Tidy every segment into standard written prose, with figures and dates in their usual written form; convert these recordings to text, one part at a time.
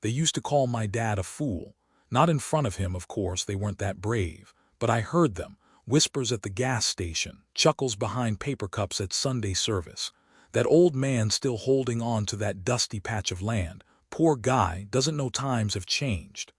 They used to call my dad a fool. Not in front of him, of course, they weren't that brave. But I heard them, whispers at the gas station, chuckles behind paper cups at Sunday service. That old man still holding on to that dusty patch of land. Poor guy, doesn't know times have changed.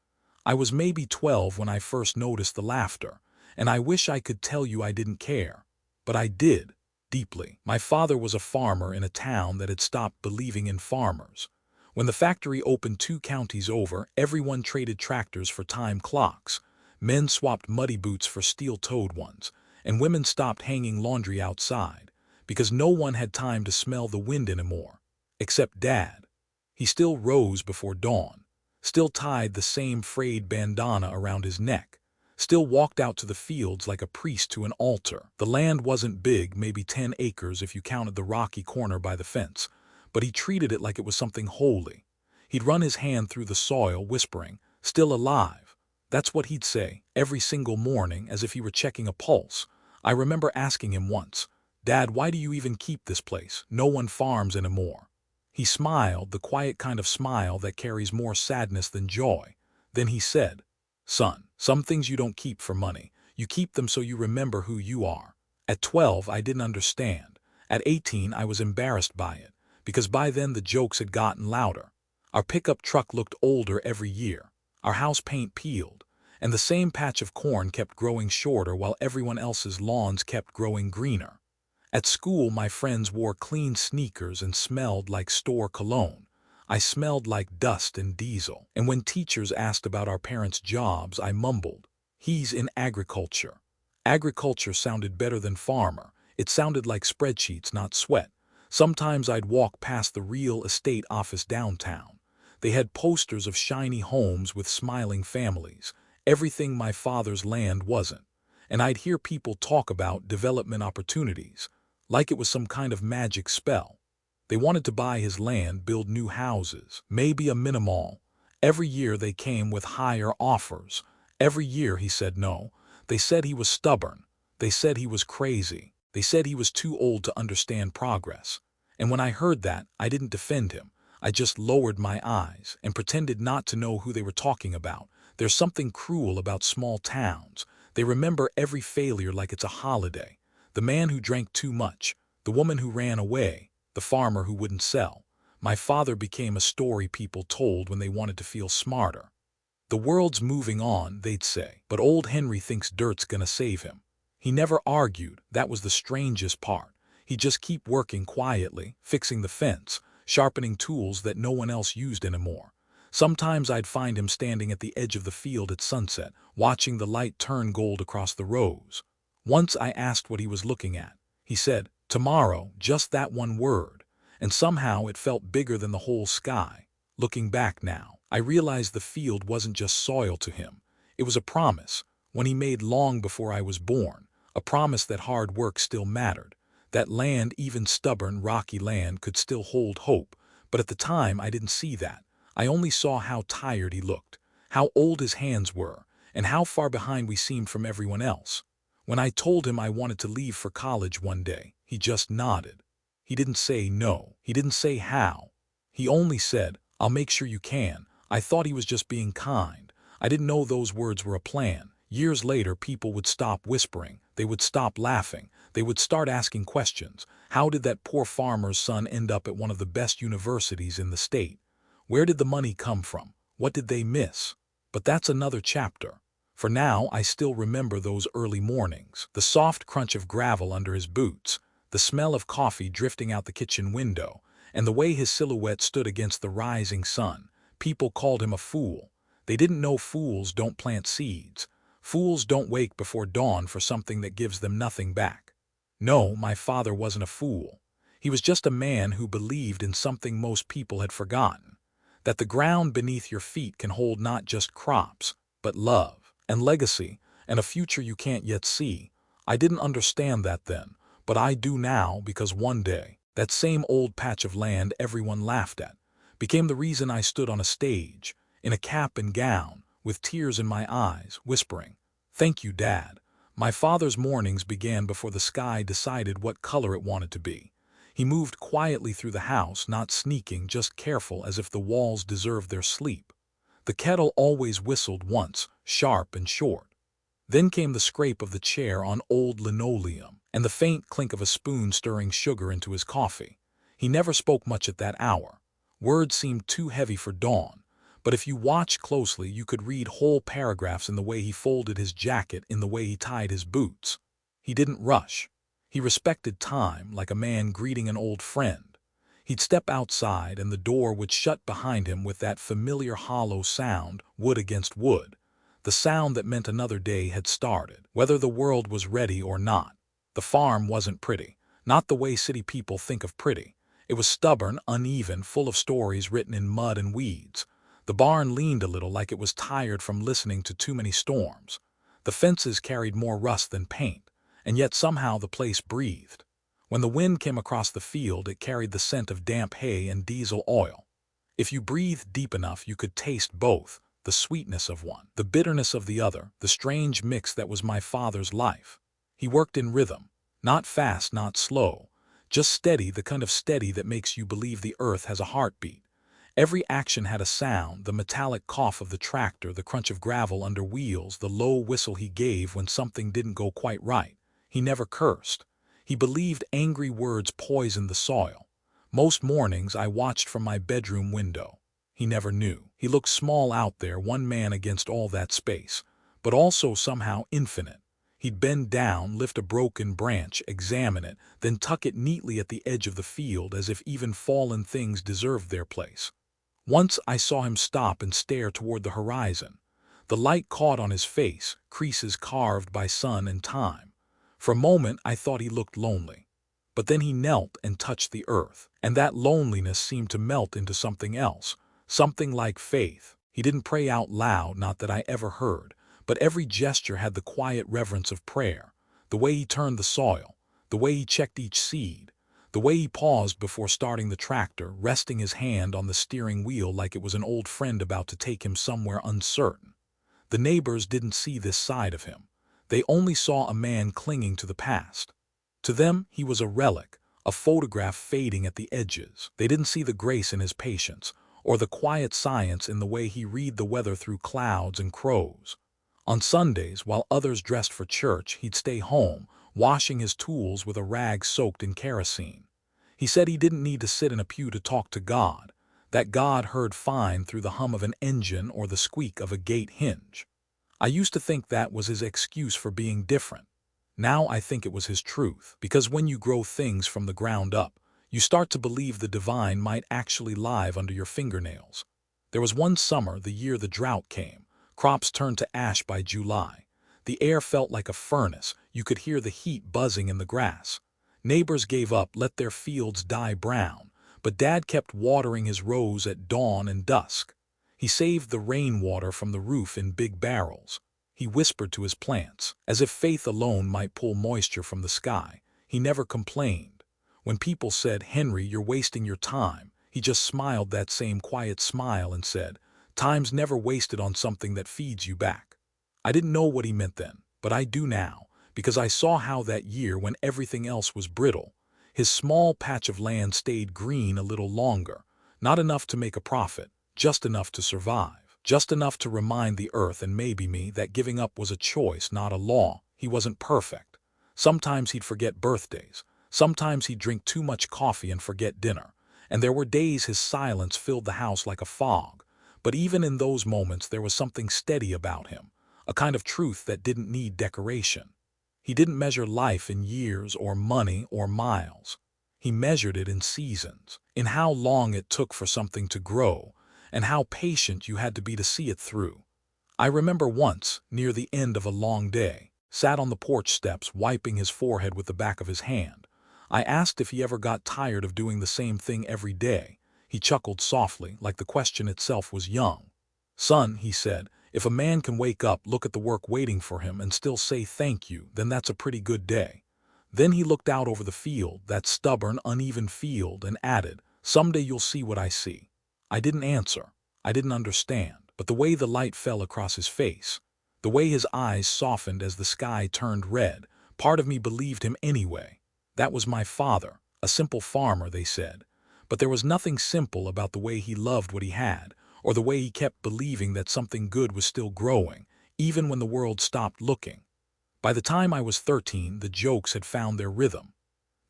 I was maybe 12 when I first noticed the laughter, and I wish I could tell you I didn't care. But I did, deeply. My father was a farmer in a town that had stopped believing in farmers. When the factory opened 2 counties over, everyone traded tractors for time clocks. Men swapped muddy boots for steel-toed ones, and women stopped hanging laundry outside, because no one had time to smell the wind anymore. Except Dad. He still rose before dawn, still tied the same frayed bandana around his neck, still walked out to the fields like a priest to an altar. The land wasn't big, maybe 10 acres if you counted the rocky corner by the fence, but he treated it like it was something holy. He'd run his hand through the soil, whispering, "Still alive." That's what he'd say, every single morning, as if he were checking a pulse. I remember asking him once, "Dad, why do you even keep this place? No one farms anymore." He smiled, the quiet kind of smile that carries more sadness than joy. Then he said, "Son, some things you don't keep for money. You keep them so you remember who you are." At 12, I didn't understand. At 18, I was embarrassed by it, because by then the jokes had gotten louder. Our pickup truck looked older every year. Our house paint peeled, and the same patch of corn kept growing shorter while everyone else's lawns kept growing greener. At school, my friends wore clean sneakers and smelled like store cologne. I smelled like dust and diesel. And when teachers asked about our parents' jobs, I mumbled, "He's in agriculture." Agriculture sounded better than farmer. It sounded like spreadsheets, not sweat. Sometimes I'd walk past the real estate office downtown. They had posters of shiny homes with smiling families, everything my father's land wasn't. And I'd hear people talk about development opportunities, like it was some kind of magic spell. They wanted to buy his land, build new houses, maybe a mini mall. Every year they came with higher offers. Every year he said no. They said he was stubborn. They said he was crazy. They said he was too old to understand progress. And when I heard that, I didn't defend him. I just lowered my eyes and pretended not to know who they were talking about. There's something cruel about small towns. They remember every failure like it's a holiday. The man who drank too much, the woman who ran away, the farmer who wouldn't sell. My father became a story people told when they wanted to feel smarter. "The world's moving on," they'd say, "but old Henry thinks dirt's gonna save him." He never argued. That was the strangest part. He'd just keep working quietly, fixing the fence, sharpening tools that no one else used anymore. Sometimes I'd find him standing at the edge of the field at sunset, watching the light turn gold across the rows. Once I asked what he was looking at. He said, "Tomorrow," just that one word. And somehow it felt bigger than the whole sky. Looking back now, I realized the field wasn't just soil to him. It was a promise, one he made long before I was born. A promise that hard work still mattered, that land, even stubborn, rocky land, could still hold hope. But at the time, I didn't see that. I only saw how tired he looked, how old his hands were, and how far behind we seemed from everyone else. When I told him I wanted to leave for college one day, he just nodded. He didn't say no. He didn't say how. He only said, "I'll make sure you can." I thought he was just being kind. I didn't know those words were a plan. Years later, people would stop whispering. They would stop laughing. They would start asking questions. How did that poor farmer's son end up at one of the best universities in the state? Where did the money come from? What did they miss? But that's another chapter. For now, I still remember those early mornings, the soft crunch of gravel under his boots, the smell of coffee drifting out the kitchen window, and the way his silhouette stood against the rising sun. People called him a fool. They didn't know fools don't plant seeds. Fools don't wake before dawn for something that gives them nothing back. No, my father wasn't a fool. He was just a man who believed in something most people had forgotten. That the ground beneath your feet can hold not just crops, but love, and legacy, and a future you can't yet see. I didn't understand that then, but I do now, because one day, that same old patch of land everyone laughed at became the reason I stood on a stage, in a cap and gown, with tears in my eyes, whispering, "Thank you, Dad." My father's mornings began before the sky decided what color it wanted to be. He moved quietly through the house, not sneaking, just careful, as if the walls deserved their sleep. The kettle always whistled once, sharp and short. Then came the scrape of the chair on old linoleum, and the faint clink of a spoon stirring sugar into his coffee. He never spoke much at that hour. Words seemed too heavy for Dawn, but if you watched closely you could read whole paragraphs in the way he folded his jacket, in the way he tied his boots. He didn't rush. He respected time, like a man greeting an old friend. He'd step outside and the door would shut behind him with that familiar hollow sound, wood against wood. The sound that meant another day had started, whether the world was ready or not. The farm wasn't pretty, not the way city people think of pretty. It was stubborn, uneven, full of stories written in mud and weeds. The barn leaned a little, like it was tired from listening to too many storms. The fences carried more rust than paint, and yet somehow the place breathed. When the wind came across the field, it carried the scent of damp hay and diesel oil. If you breathed deep enough, you could taste both. The sweetness of one, the bitterness of the other, the strange mix that was my father's life. He worked in rhythm, not fast, not slow, just steady, the kind of steady that makes you believe the earth has a heartbeat. Every action had a sound, the metallic cough of the tractor, the crunch of gravel under wheels, the low whistle he gave when something didn't go quite right. He never cursed. He believed angry words poisoned the soil. Most mornings I watched from my bedroom window. He never knew. He looked small out there, one man against all that space, but also somehow infinite. He'd bend down, lift a broken branch, examine it, then tuck it neatly at the edge of the field, as if even fallen things deserved their place. Once I saw him stop and stare toward the horizon. The light caught on his face, creases carved by sun and time. For a moment I thought he looked lonely. But then he knelt and touched the earth, and that loneliness seemed to melt into something else. Something like faith. He didn't pray out loud, not that I ever heard, but every gesture had the quiet reverence of prayer. The way he turned the soil, the way he checked each seed, the way he paused before starting the tractor, resting his hand on the steering wheel like it was an old friend about to take him somewhere uncertain. The neighbors didn't see this side of him. They only saw a man clinging to the past. To them, he was a relic, a photograph fading at the edges. They didn't see the grace in his patience, or the quiet science in the way he read the weather through clouds and crows. On Sundays, while others dressed for church, he'd stay home, washing his tools with a rag soaked in kerosene. He said he didn't need to sit in a pew to talk to God, that God heard fine through the hum of an engine or the squeak of a gate hinge. I used to think that was his excuse for being different. Now I think it was his truth, because when you grow things from the ground up, you start to believe the divine might actually live under your fingernails. There was one summer, the year the drought came. Crops turned to ash by July. The air felt like a furnace. You could hear the heat buzzing in the grass. Neighbors gave up, let their fields die brown, but Dad kept watering his rows at dawn and dusk. He saved the rainwater from the roof in big barrels. He whispered to his plants, as if faith alone might pull moisture from the sky. He never complained. When people said, "Henry, you're wasting your time," he just smiled that same quiet smile and said, "Time's never wasted on something that feeds you back." I didn't know what he meant then, but I do now, because I saw how that year, when everything else was brittle, his small patch of land stayed green a little longer, not enough to make a profit, just enough to survive, just enough to remind the earth and maybe me that giving up was a choice, not a law. He wasn't perfect. Sometimes he'd forget birthdays. Sometimes he'd drink too much coffee and forget dinner, and there were days his silence filled the house like a fog. But even in those moments there was something steady about him, a kind of truth that didn't need decoration. He didn't measure life in years or money or miles. He measured it in seasons, in how long it took for something to grow, and how patient you had to be to see it through. I remember once, near the end of a long day, sat on the porch steps wiping his forehead with the back of his hand. I asked if he ever got tired of doing the same thing every day. He chuckled softly, like the question itself was young. "Son," he said, "if a man can wake up, look at the work waiting for him, and still say thank you, then that's a pretty good day." Then he looked out over the field, that stubborn, uneven field, and added, "Someday you'll see what I see." I didn't answer. I didn't understand, but the way the light fell across his face, the way his eyes softened as the sky turned red, part of me believed him anyway. That was my father, a simple farmer, they said. But there was nothing simple about the way he loved what he had, or the way he kept believing that something good was still growing, even when the world stopped looking. By the time I was 13, the jokes had found their rhythm.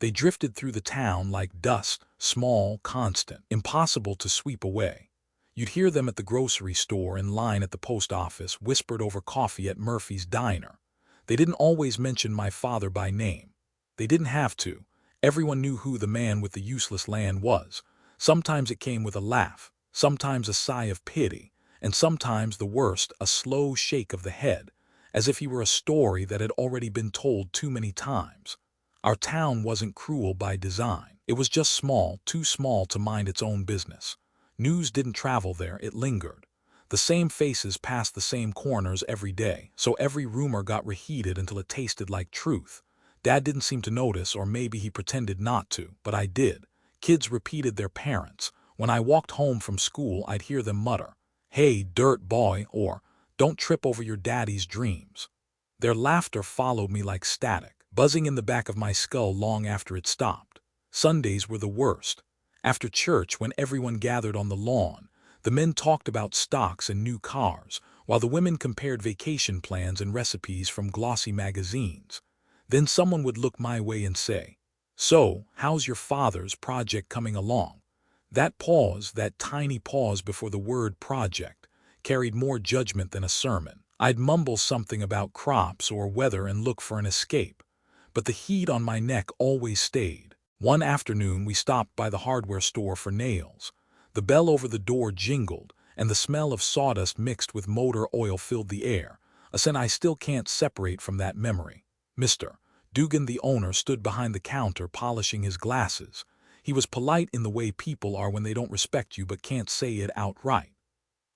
They drifted through the town like dust, small, constant, impossible to sweep away. You'd hear them at the grocery store, in line at the post office, whispered over coffee at Murphy's diner. They didn't always mention my father by name. They didn't have to. Everyone knew who the man with the useless land was. Sometimes it came with a laugh, sometimes a sigh of pity, and sometimes the worst, a slow shake of the head, as if he were a story that had already been told too many times. Our town wasn't cruel by design. It was just small, too small to mind its own business. News didn't travel there, it lingered. The same faces passed the same corners every day, so every rumor got reheated until it tasted like truth. Dad didn't seem to notice, or maybe he pretended not to, but I did. Kids repeated their parents. When I walked home from school, I'd hear them mutter, "Hey, dirt boy," or "Don't trip over your daddy's dreams." Their laughter followed me like static, buzzing in the back of my skull long after it stopped. Sundays were the worst. After church, when everyone gathered on the lawn, the men talked about stocks and new cars, while the women compared vacation plans and recipes from glossy magazines. Then someone would look my way and say, "So, how's your father's project coming along?" That pause, that tiny pause before the word project, carried more judgment than a sermon. I'd mumble something about crops or weather and look for an escape. But the heat on my neck always stayed. One afternoon we stopped by the hardware store for nails. The bell over the door jingled, and the smell of sawdust mixed with motor oil filled the air, a scent I still can't separate from that memory. Mr. Dugan, the owner, stood behind the counter polishing his glasses. He was polite in the way people are when they don't respect you but can't say it outright.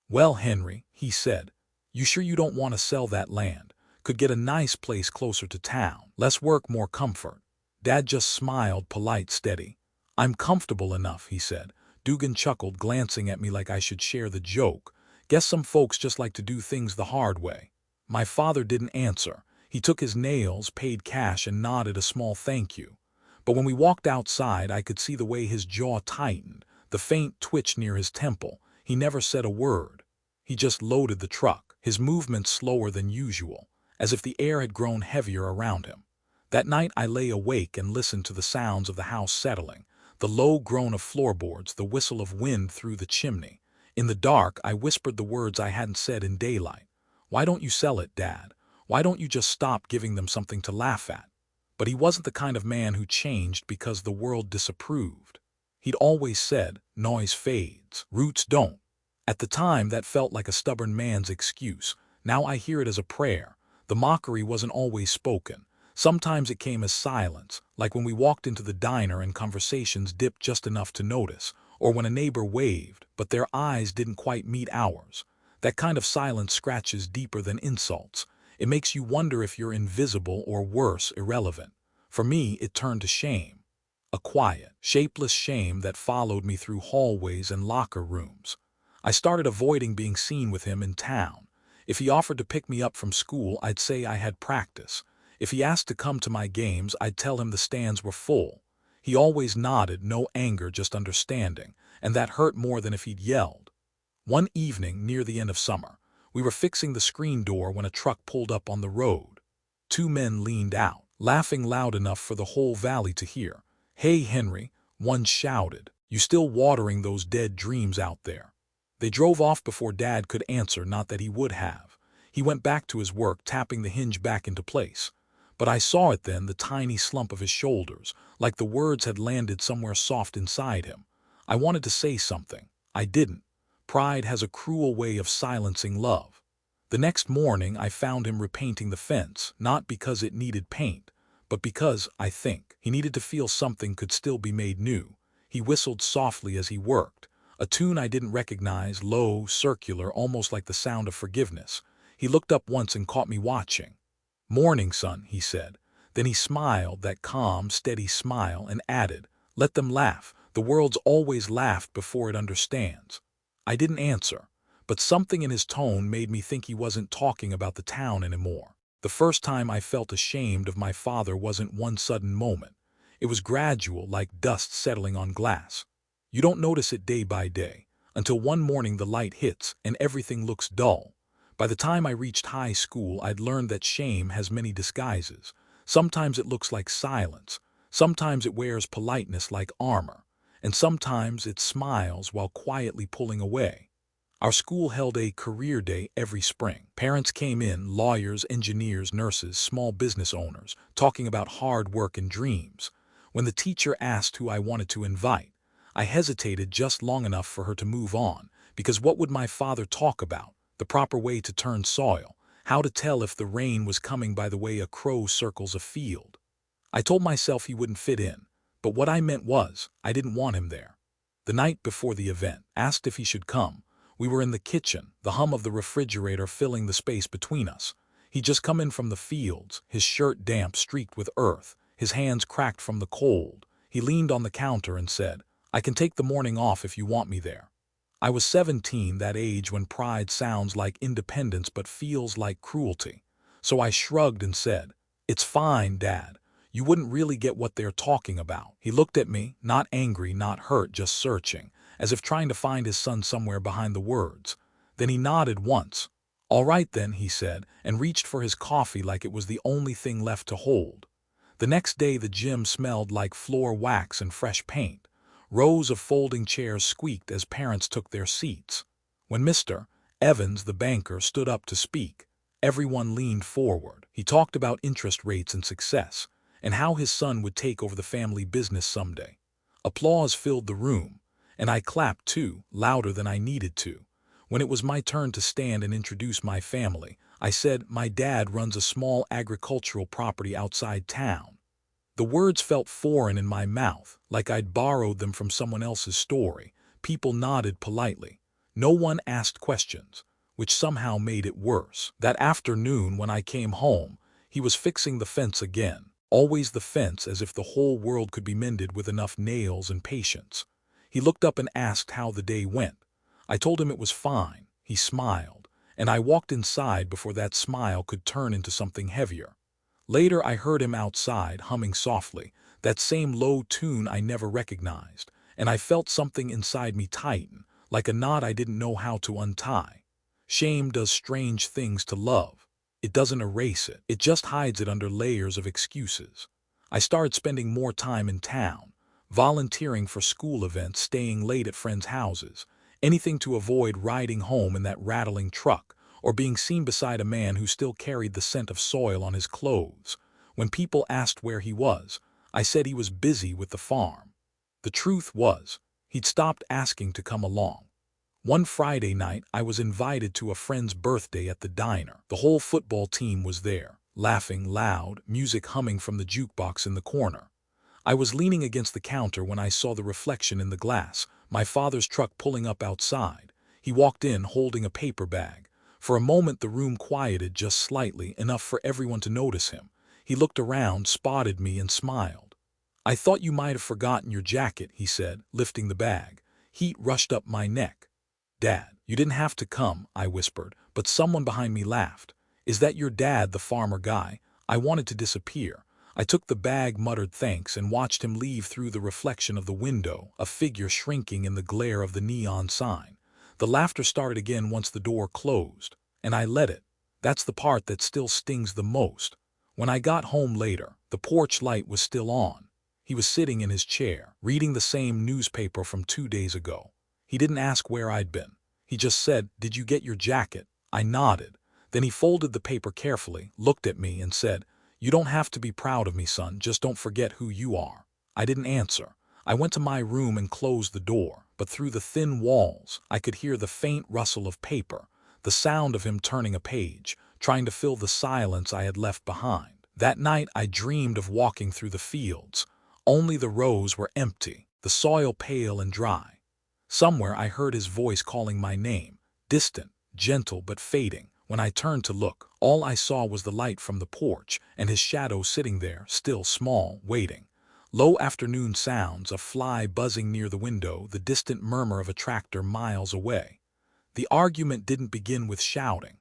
"Well, Henry," he said, "you sure you don't want to sell that land? Could get a nice place closer to town. Less work, more comfort." Dad just smiled, polite, steady. "I'm comfortable enough," he said. Dugan chuckled, glancing at me like I should share the joke. "Guess some folks just like to do things the hard way." My father didn't answer. He took his nails, paid cash, and nodded a small thank you. But when we walked outside, I could see the way his jaw tightened, the faint twitch near his temple. He never said a word. He just loaded the truck, his movements slower than usual, as if the air had grown heavier around him. That night I lay awake and listened to the sounds of the house settling, the low groan of floorboards, the whistle of wind through the chimney. In the dark, I whispered the words I hadn't said in daylight. "Why don't you sell it, Dad? Why don't you just stop giving them something to laugh at?" But he wasn't the kind of man who changed because the world disapproved. He'd always said, "Noise fades, roots don't." At the time, that felt like a stubborn man's excuse. Now I hear it as a prayer. The mockery wasn't always spoken. Sometimes it came as silence, like when we walked into the diner and conversations dipped just enough to notice, or when a neighbor waved, but their eyes didn't quite meet ours. That kind of silence scratches deeper than insults. It makes you wonder if you're invisible or worse, irrelevant. For me, it turned to shame. A quiet, shapeless shame that followed me through hallways and locker rooms. I started avoiding being seen with him in town. If he offered to pick me up from school, I'd say I had practice. If he asked to come to my games, I'd tell him the stands were full. He always nodded, no anger, just understanding, and that hurt more than if he'd yelled. One evening, near the end of summer, we were fixing the screen door when a truck pulled up on the road. Two men leaned out, laughing loud enough for the whole valley to hear. "Hey, Henry," one shouted, "you still watering those dead dreams out there?" They drove off before Dad could answer, not that he would have. He went back to his work, tapping the hinge back into place. But I saw it then, the tiny slump of his shoulders, like the words had landed somewhere soft inside him. I wanted to say something. I didn't. Pride has a cruel way of silencing love. The next morning I found him repainting the fence, not because it needed paint, but because, I think, he needed to feel something could still be made new. He whistled softly as he worked, a tune I didn't recognize, low, circular, almost like the sound of forgiveness. He looked up once and caught me watching. "Morning, son," he said. Then he smiled, that calm, steady smile, and added, "Let them laugh. The world's always laughed before it understands." I didn't answer, but something in his tone made me think he wasn't talking about the town anymore. The first time I felt ashamed of my father wasn't one sudden moment. It was gradual, like dust settling on glass. You don't notice it day by day, until one morning the light hits and everything looks dull. By the time I reached high school, I'd learned that shame has many disguises. Sometimes it looks like silence, sometimes it wears politeness like armor, and sometimes it smiles while quietly pulling away. Our school held a career day every spring. Parents came in, lawyers, engineers, nurses, small business owners, talking about hard work and dreams. When the teacher asked who I wanted to invite, I hesitated just long enough for her to move on, because what would my father talk about? The proper way to turn soil, how to tell if the rain was coming by the way a crow circles a field. I told myself he wouldn't fit in, but what I meant was, I didn't want him there. The night before the event, asked if he should come. We were in the kitchen, the hum of the refrigerator filling the space between us. He'd just come in from the fields, his shirt damp, streaked with earth, his hands cracked from the cold. He leaned on the counter and said, "I can take the morning off if you want me there." I was 17, that age when pride sounds like independence but feels like cruelty. So I shrugged and said, "It's fine, Dad. You wouldn't really get what they're talking about." He looked at me, not angry, not hurt, just searching, as if trying to find his son somewhere behind the words. Then he nodded once. "All right then," he said, and reached for his coffee like it was the only thing left to hold. The next day the gym smelled like floor wax and fresh paint. Rows of folding chairs squeaked as parents took their seats. When Mr. Evans, the banker, stood up to speak, everyone leaned forward. He talked about interest rates and success, and how his son would take over the family business someday. Applause filled the room, and I clapped too, louder than I needed to. When it was my turn to stand and introduce my family, I said, "My dad runs a small agricultural property outside town." The words felt foreign in my mouth, like I'd borrowed them from someone else's story. People nodded politely. No one asked questions, which somehow made it worse. That afternoon when I came home, he was fixing the fence again. Always the fence, as if the whole world could be mended with enough nails and patience. He looked up and asked how the day went. I told him it was fine. He smiled, and I walked inside before that smile could turn into something heavier. Later I heard him outside, humming softly, that same low tune I never recognized, and I felt something inside me tighten, like a knot I didn't know how to untie. Shame does strange things to love. It doesn't erase it, it just hides it under layers of excuses. I started spending more time in town, volunteering for school events, staying late at friends' houses, anything to avoid riding home in that rattling truck, or being seen beside a man who still carried the scent of soil on his clothes. When people asked where he was, I said he was busy with the farm. The truth was, he'd stopped asking to come along. One Friday night, I was invited to a friend's birthday at the diner. The whole football team was there, laughing loud, music humming from the jukebox in the corner. I was leaning against the counter when I saw the reflection in the glass, my father's truck pulling up outside. He walked in holding a paper bag. For a moment the room quieted just slightly, enough for everyone to notice him. He looked around, spotted me, and smiled. "I thought you might have forgotten your jacket," he said, lifting the bag. Heat rushed up my neck. "Dad, you didn't have to come," I whispered, but someone behind me laughed. "Is that your dad, the farmer guy?" I wanted to disappear. I took the bag, muttered thanks, and watched him leave through the reflection of the window, a figure shrinking in the glare of the neon sign. The laughter started again once the door closed, and I let it. That's the part that still stings the most. When I got home later, the porch light was still on. He was sitting in his chair, reading the same newspaper from 2 days ago. He didn't ask where I'd been. He just said, "Did you get your jacket?" I nodded. Then he folded the paper carefully, looked at me, and said, "You don't have to be proud of me, son, just don't forget who you are." I didn't answer. I went to my room and closed the door, but through the thin walls, I could hear the faint rustle of paper, the sound of him turning a page, trying to fill the silence I had left behind. That night I dreamed of walking through the fields. Only the rows were empty, the soil pale and dry. Somewhere I heard his voice calling my name, distant, gentle but fading. When I turned to look, all I saw was the light from the porch and his shadow sitting there, still small, waiting. Low afternoon sounds, a fly buzzing near the window, the distant murmur of a tractor miles away. The argument didn't begin with shouting.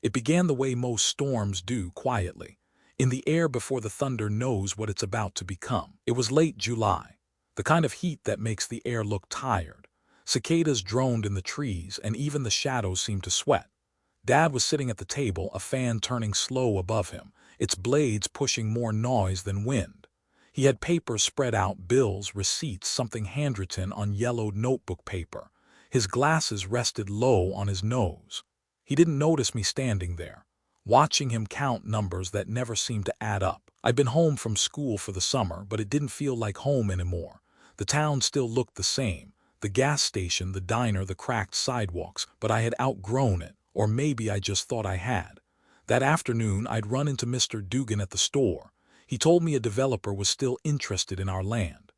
It began the way most storms do, quietly. in the air before the thunder knows what it's about to become. It was late July, the kind of heat that makes the air look tired. Cicadas droned in the trees, and even the shadows seemed to sweat. Dad was sitting at the table, a fan turning slow above him, its blades pushing more noise than wind. He had papers spread out, bills, receipts, something handwritten on yellowed notebook paper. His glasses rested low on his nose. He didn't notice me standing there, watching him count numbers that never seemed to add up. I'd been home from school for the summer, but it didn't feel like home anymore. The town still looked the same. The gas station, the diner, the cracked sidewalks, but I had outgrown it, or maybe I just thought I had. That afternoon, I'd run into Mr. Dugan at the store. He told me a developer was still interested in our land.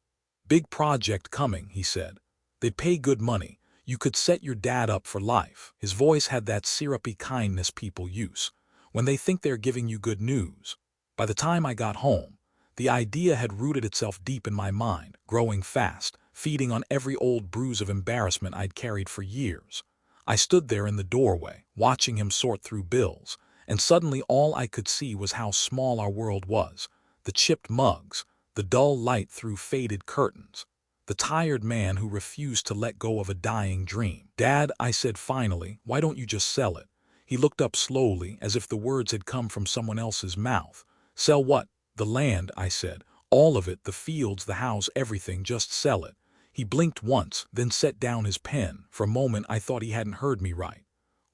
Big project coming, he said. They'd pay good money. You could set your dad up for life. His voice had that syrupy kindness people use when they think they're giving you good news. By the time I got home, the idea had rooted itself deep in my mind, growing fast, feeding on every old bruise of embarrassment I'd carried for years. I stood there in the doorway, watching him sort through bills, and suddenly all I could see was how small our world was. The chipped mugs, the dull light through faded curtains, the tired man who refused to let go of a dying dream. "Dad," I said finally, "why don't you just sell it?" He looked up slowly, as if the words had come from someone else's mouth. "Sell what?" "The land," I said. "All of it, the fields, the house, everything, just sell it." He blinked once, then set down his pen. For a moment I thought he hadn't heard me right.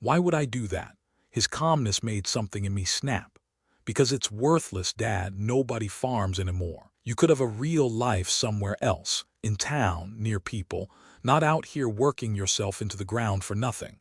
Why would I do that? His calmness made something in me snap. "Because it's worthless, Dad. Nobody farms anymore. You could have a real life somewhere else, in town, near people, not out here working yourself into the ground for nothing."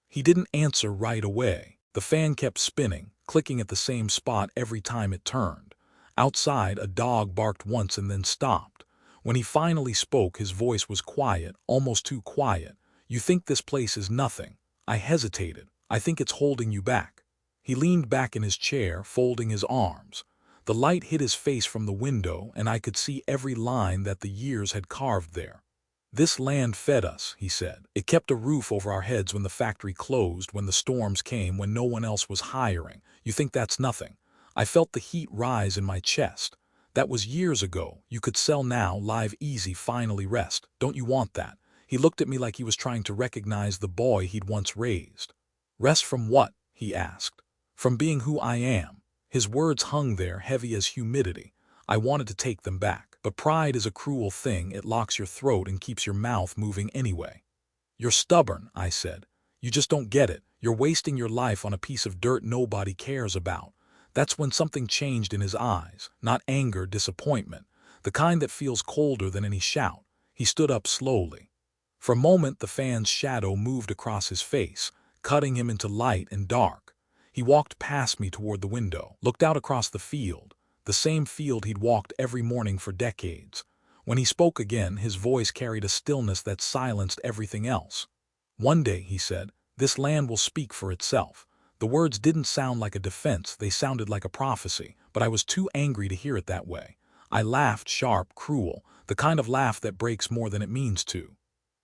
He didn't answer right away. The fan kept spinning, clicking at the same spot every time it turned. Outside, a dog barked once and then stopped. When he finally spoke, his voice was quiet, almost too quiet. "You think this place is nothing." I hesitated. "I think it's holding you back." He leaned back in his chair, folding his arms. The light hit his face from the window, and I could see every line that the years had carved there. "This land fed us," he said. "It kept a roof over our heads when the factory closed, when the storms came, when no one else was hiring. You think that's nothing?" I felt the heat rise in my chest. "That was years ago. You could sell now, live easy, finally rest. Don't you want that?" He looked at me like he was trying to recognize the boy he'd once raised. "Rest from what?" he asked. "From being who I am." His words hung there, heavy as humidity. I wanted to take them back. But pride is a cruel thing. It locks your throat and keeps your mouth moving anyway. "You're stubborn," I said. "You just don't get it. You're wasting your life on a piece of dirt nobody cares about." That's when something changed in his eyes. Not anger, disappointment. The kind that feels colder than any shout. He stood up slowly. For a moment, the fan's shadow moved across his face, cutting him into light and dark. He walked past me toward the window, looked out across the field, the same field he'd walked every morning for decades. When he spoke again, his voice carried a stillness that silenced everything else. "One day," he said, "this land will speak for itself." The words didn't sound like a defense, they sounded like a prophecy, but I was too angry to hear it that way. I laughed, sharp, cruel, the kind of laugh that breaks more than it means to.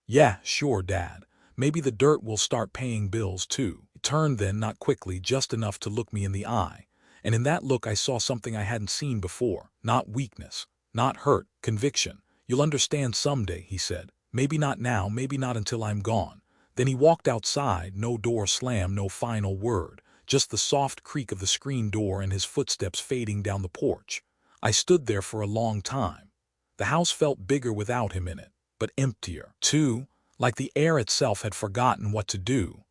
"Yeah, sure, Dad. Maybe the dirt will start paying bills too." He turned then, not quickly, just enough to look me in the eye. And in that look I saw something I hadn't seen before. Not weakness, not hurt, conviction. "You'll understand someday," he said. "Maybe not now, maybe not until I'm gone." Then he walked outside, no door slammed, no final word, just the soft creak of the screen door and his footsteps fading down the porch. I stood there for a long time. The house felt bigger without him in it, but emptier, too, like the air itself had forgotten what to do.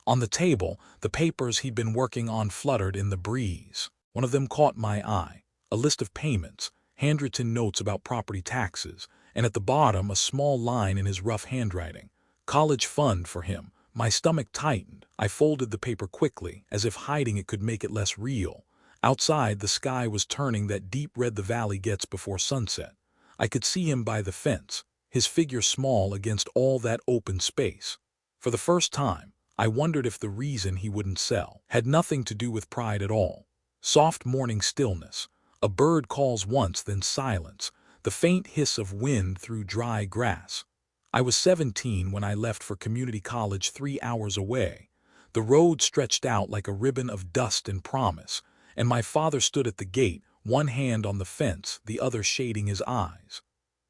On the table, the papers he'd been working on fluttered in the breeze. One of them caught my eye, a list of payments, handwritten notes about property taxes, and at the bottom a small line in his rough handwriting. "College fund for him." My stomach tightened. I folded the paper quickly, as if hiding it could make it less real. Outside, the sky was turning that deep red the valley gets before sunset. I could see him by the fence, his figure small against all that open space. For the first time, I wondered if the reason he wouldn't sell had nothing to do with pride at all. Soft morning stillness. A bird calls once, then silence. The faint hiss of wind through dry grass. I was 17 when I left for community college 3 hours away. The road stretched out like a ribbon of dust and promise, and my father stood at the gate, one hand on the fence, the other shading his eyes.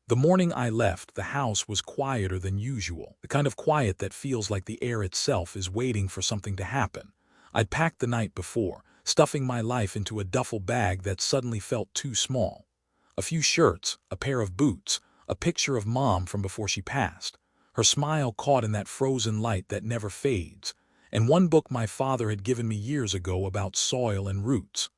The morning I left, the house was quieter than usual, the kind of quiet that feels like the air itself is waiting for something to happen. I'd packed the night before, stuffing my life into a duffel bag that suddenly felt too small. A few shirts, a pair of boots, a picture of Mom from before she passed, her smile caught in that frozen light that never fades, and one book my father had given me years ago about soil and roots.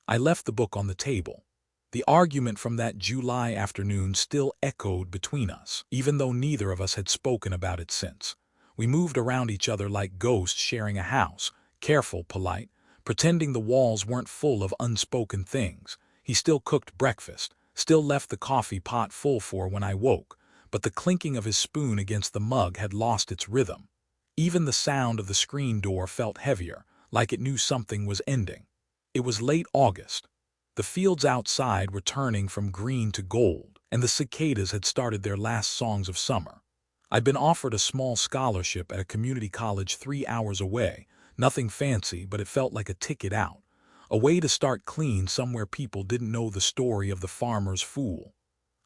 I left the book on the table. The argument from that July afternoon still echoed between us, even though neither of us had spoken about it since. We moved around each other like ghosts sharing a house, careful, polite, pretending the walls weren't full of unspoken things. He still cooked breakfast, still left the coffee pot full for when I woke, but the clinking of his spoon against the mug had lost its rhythm. Even the sound of the screen door felt heavier, like it knew something was ending. It was late August. The fields outside were turning from green to gold, and the cicadas had started their last songs of summer. I'd been offered a small scholarship at a community college 3 hours away, nothing fancy, but it felt like a ticket out, a way to start clean somewhere people didn't know the story of the farmer's fool.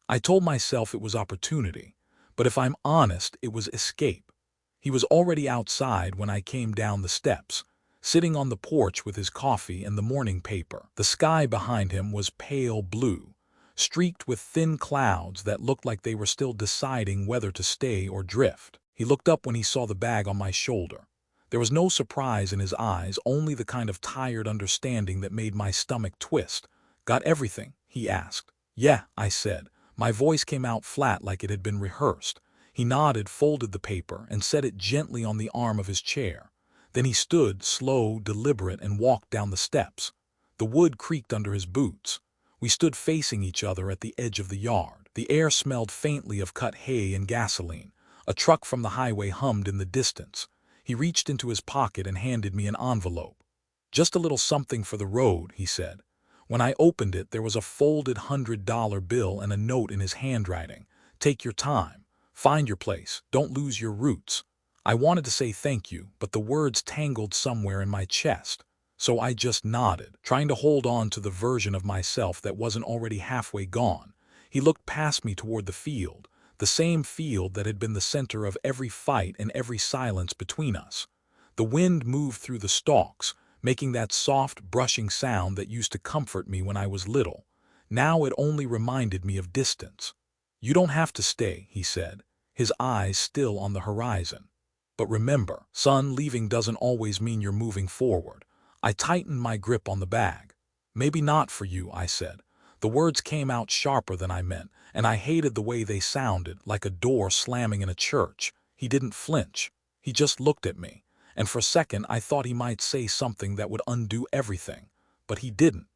I told myself it was opportunity, but if I'm honest, it was escape. He was already outside when I came down the steps, sitting on the porch with his coffee and the morning paper. The sky behind him was pale blue, streaked with thin clouds that looked like they were still deciding whether to stay or drift. He looked up when he saw the bag on my shoulder. There was no surprise in his eyes, only the kind of tired understanding that made my stomach twist. "Got everything?" he asked. "Yeah," I said. My voice came out flat like it had been rehearsed. He nodded, folded the paper, and set it gently on the arm of his chair. Then he stood, slow, deliberate, and walked down the steps. The wood creaked under his boots. We stood facing each other at the edge of the yard. The air smelled faintly of cut hay and gasoline. A truck from the highway hummed in the distance. He reached into his pocket and handed me an envelope. "Just a little something for the road," he said. When I opened it, there was a folded $100 bill and a note in his handwriting. "Take your time. Find your place. Don't lose your roots." I wanted to say thank you, but the words tangled somewhere in my chest. So I just nodded, trying to hold on to the version of myself that wasn't already halfway gone. He looked past me toward the field, the same field that had been the center of every fight and every silence between us. The wind moved through the stalks, making that soft, brushing sound that used to comfort me when I was little. Now it only reminded me of distance. "You don't have to stay," he said, his eyes still on the horizon. "But remember, son, leaving doesn't always mean you're moving forward." I tightened my grip on the bag. "Maybe not for you," I said. The words came out sharper than I meant, and I hated the way they sounded, like a door slamming in a church. He didn't flinch. He just looked at me, and for a second I thought he might say something that would undo everything. But he didn't.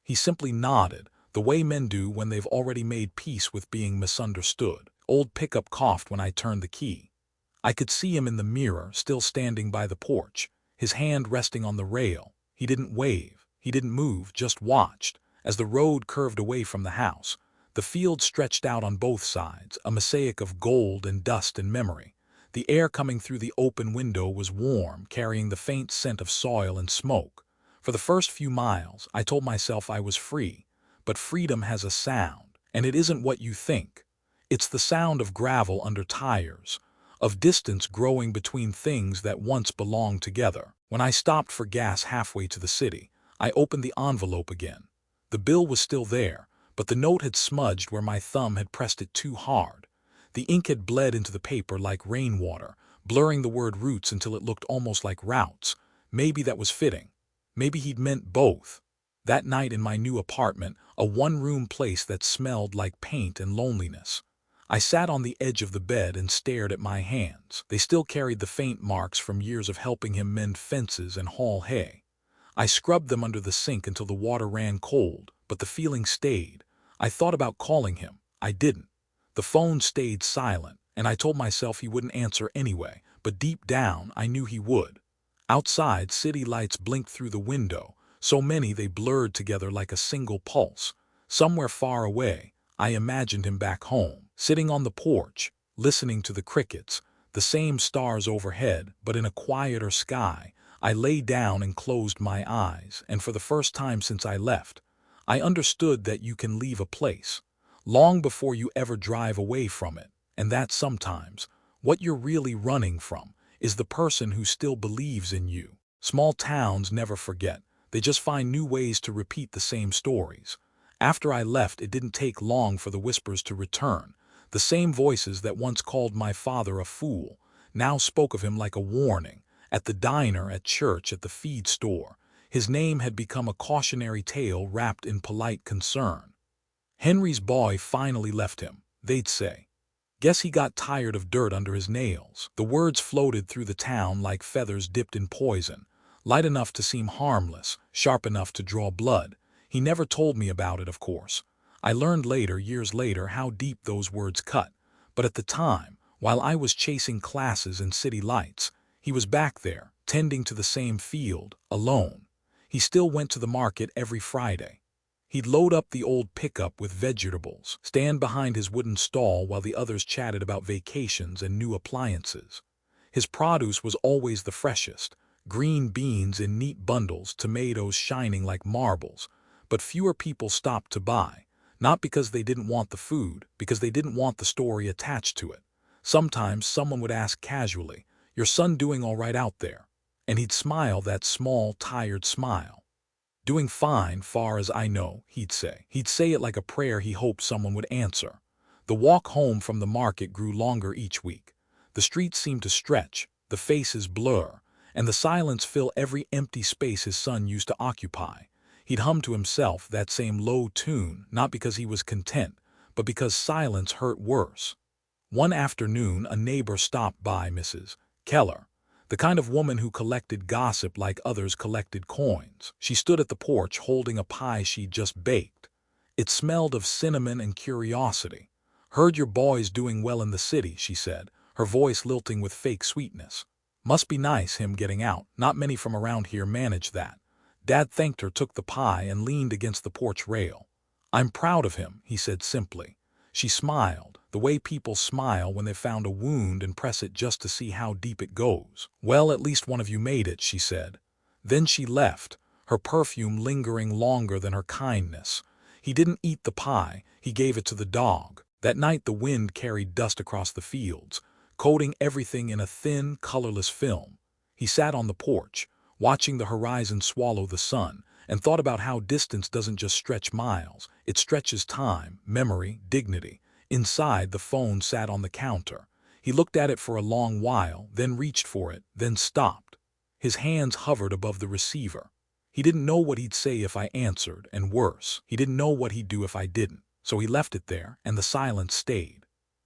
He simply nodded, the way men do when they've already made peace with being misunderstood. Old Pickup coughed when I turned the key. I could see him in the mirror, still standing by the porch, his hand resting on the rail. He didn't wave, he didn't move, just watched. As the road curved away from the house, the field stretched out on both sides, a mosaic of gold and dust and memory. The air coming through the open window was warm, carrying the faint scent of soil and smoke. For the first few miles, I told myself I was free. But freedom has a sound, and it isn't what you think. It's the sound of gravel under tires, of distance growing between things that once belonged together. When I stopped for gas halfway to the city, I opened the envelope again. The bill was still there, but the note had smudged where my thumb had pressed it too hard. The ink had bled into the paper like rainwater, blurring the word roots until it looked almost like routes. Maybe that was fitting. Maybe he'd meant both. That night in my new apartment, a one-room place that smelled like paint and loneliness, I sat on the edge of the bed and stared at my hands. They still carried the faint marks from years of helping him mend fences and haul hay. I scrubbed them under the sink until the water ran cold, but the feeling stayed. I thought about calling him. I didn't. The phone stayed silent, and I told myself he wouldn't answer anyway, but deep down I knew he would. Outside, city lights blinked through the window, so many they blurred together like a single pulse. Somewhere far away, I imagined him back home, sitting on the porch, listening to the crickets, the same stars overhead, but in a quieter sky, I lay down and closed my eyes, and for the first time since I left, I understood that you can leave a place long before you ever drive away from it, and that sometimes what you're really running from is the person who still believes in you. Small towns never forget. They just find new ways to repeat the same stories. After I left, it didn't take long for the whispers to return. The same voices that once called my father a fool now spoke of him like a warning. At the diner, at church, at the feed store, his name had become a cautionary tale wrapped in polite concern. Henry's boy finally left him, they'd say. Guess he got tired of dirt under his nails. The words floated through the town like feathers dipped in poison, light enough to seem harmless, sharp enough to draw blood. He never told me about it, of course. I learned later, years later, how deep those words cut. But at the time, while I was chasing classes and city lights, he was back there, tending to the same field, alone. He still went to the market every Friday. He'd load up the old pickup with vegetables, stand behind his wooden stall while the others chatted about vacations and new appliances. His produce was always the freshest, green beans in neat bundles, tomatoes shining like marbles. But fewer people stopped to buy, not because they didn't want the food, because they didn't want the story attached to it. Sometimes someone would ask casually, "Your son doing all right out there?" And he'd smile that small, tired smile. "Doing fine, far as I know," he'd say. He'd say it like a prayer he hoped someone would answer. The walk home from the market grew longer each week. The streets seemed to stretch, the faces blur, and the silence fill every empty space his son used to occupy. He'd hum to himself that same low tune, not because he was content, but because silence hurt worse. One afternoon, a neighbor stopped by, Mrs. Keller, the kind of woman who collected gossip like others collected coins. She stood at the porch holding a pie she'd just baked. It smelled of cinnamon and curiosity. "Heard your boy's doing well in the city," she said, her voice lilting with fake sweetness. "Must be nice, him getting out. Not many from around here manage that." Dad thanked her, took the pie, and leaned against the porch rail. "I'm proud of him," he said simply. She smiled, the way people smile when they've found a wound and press it just to see how deep it goes. "Well, at least one of you made it," she said. Then she left, her perfume lingering longer than her kindness. He didn't eat the pie, he gave it to the dog. That night the wind carried dust across the fields, coating everything in a thin, colorless film. He sat on the porch, watching the horizon swallow the sun, and thought about how distance doesn't just stretch miles, it stretches time, memory, dignity. Inside, the phone sat on the counter. He looked at it for a long while, then reached for it, then stopped. His hands hovered above the receiver. He didn't know what he'd say if I answered, and worse, he didn't know what he'd do if I didn't. So he left it there, and the silence stayed.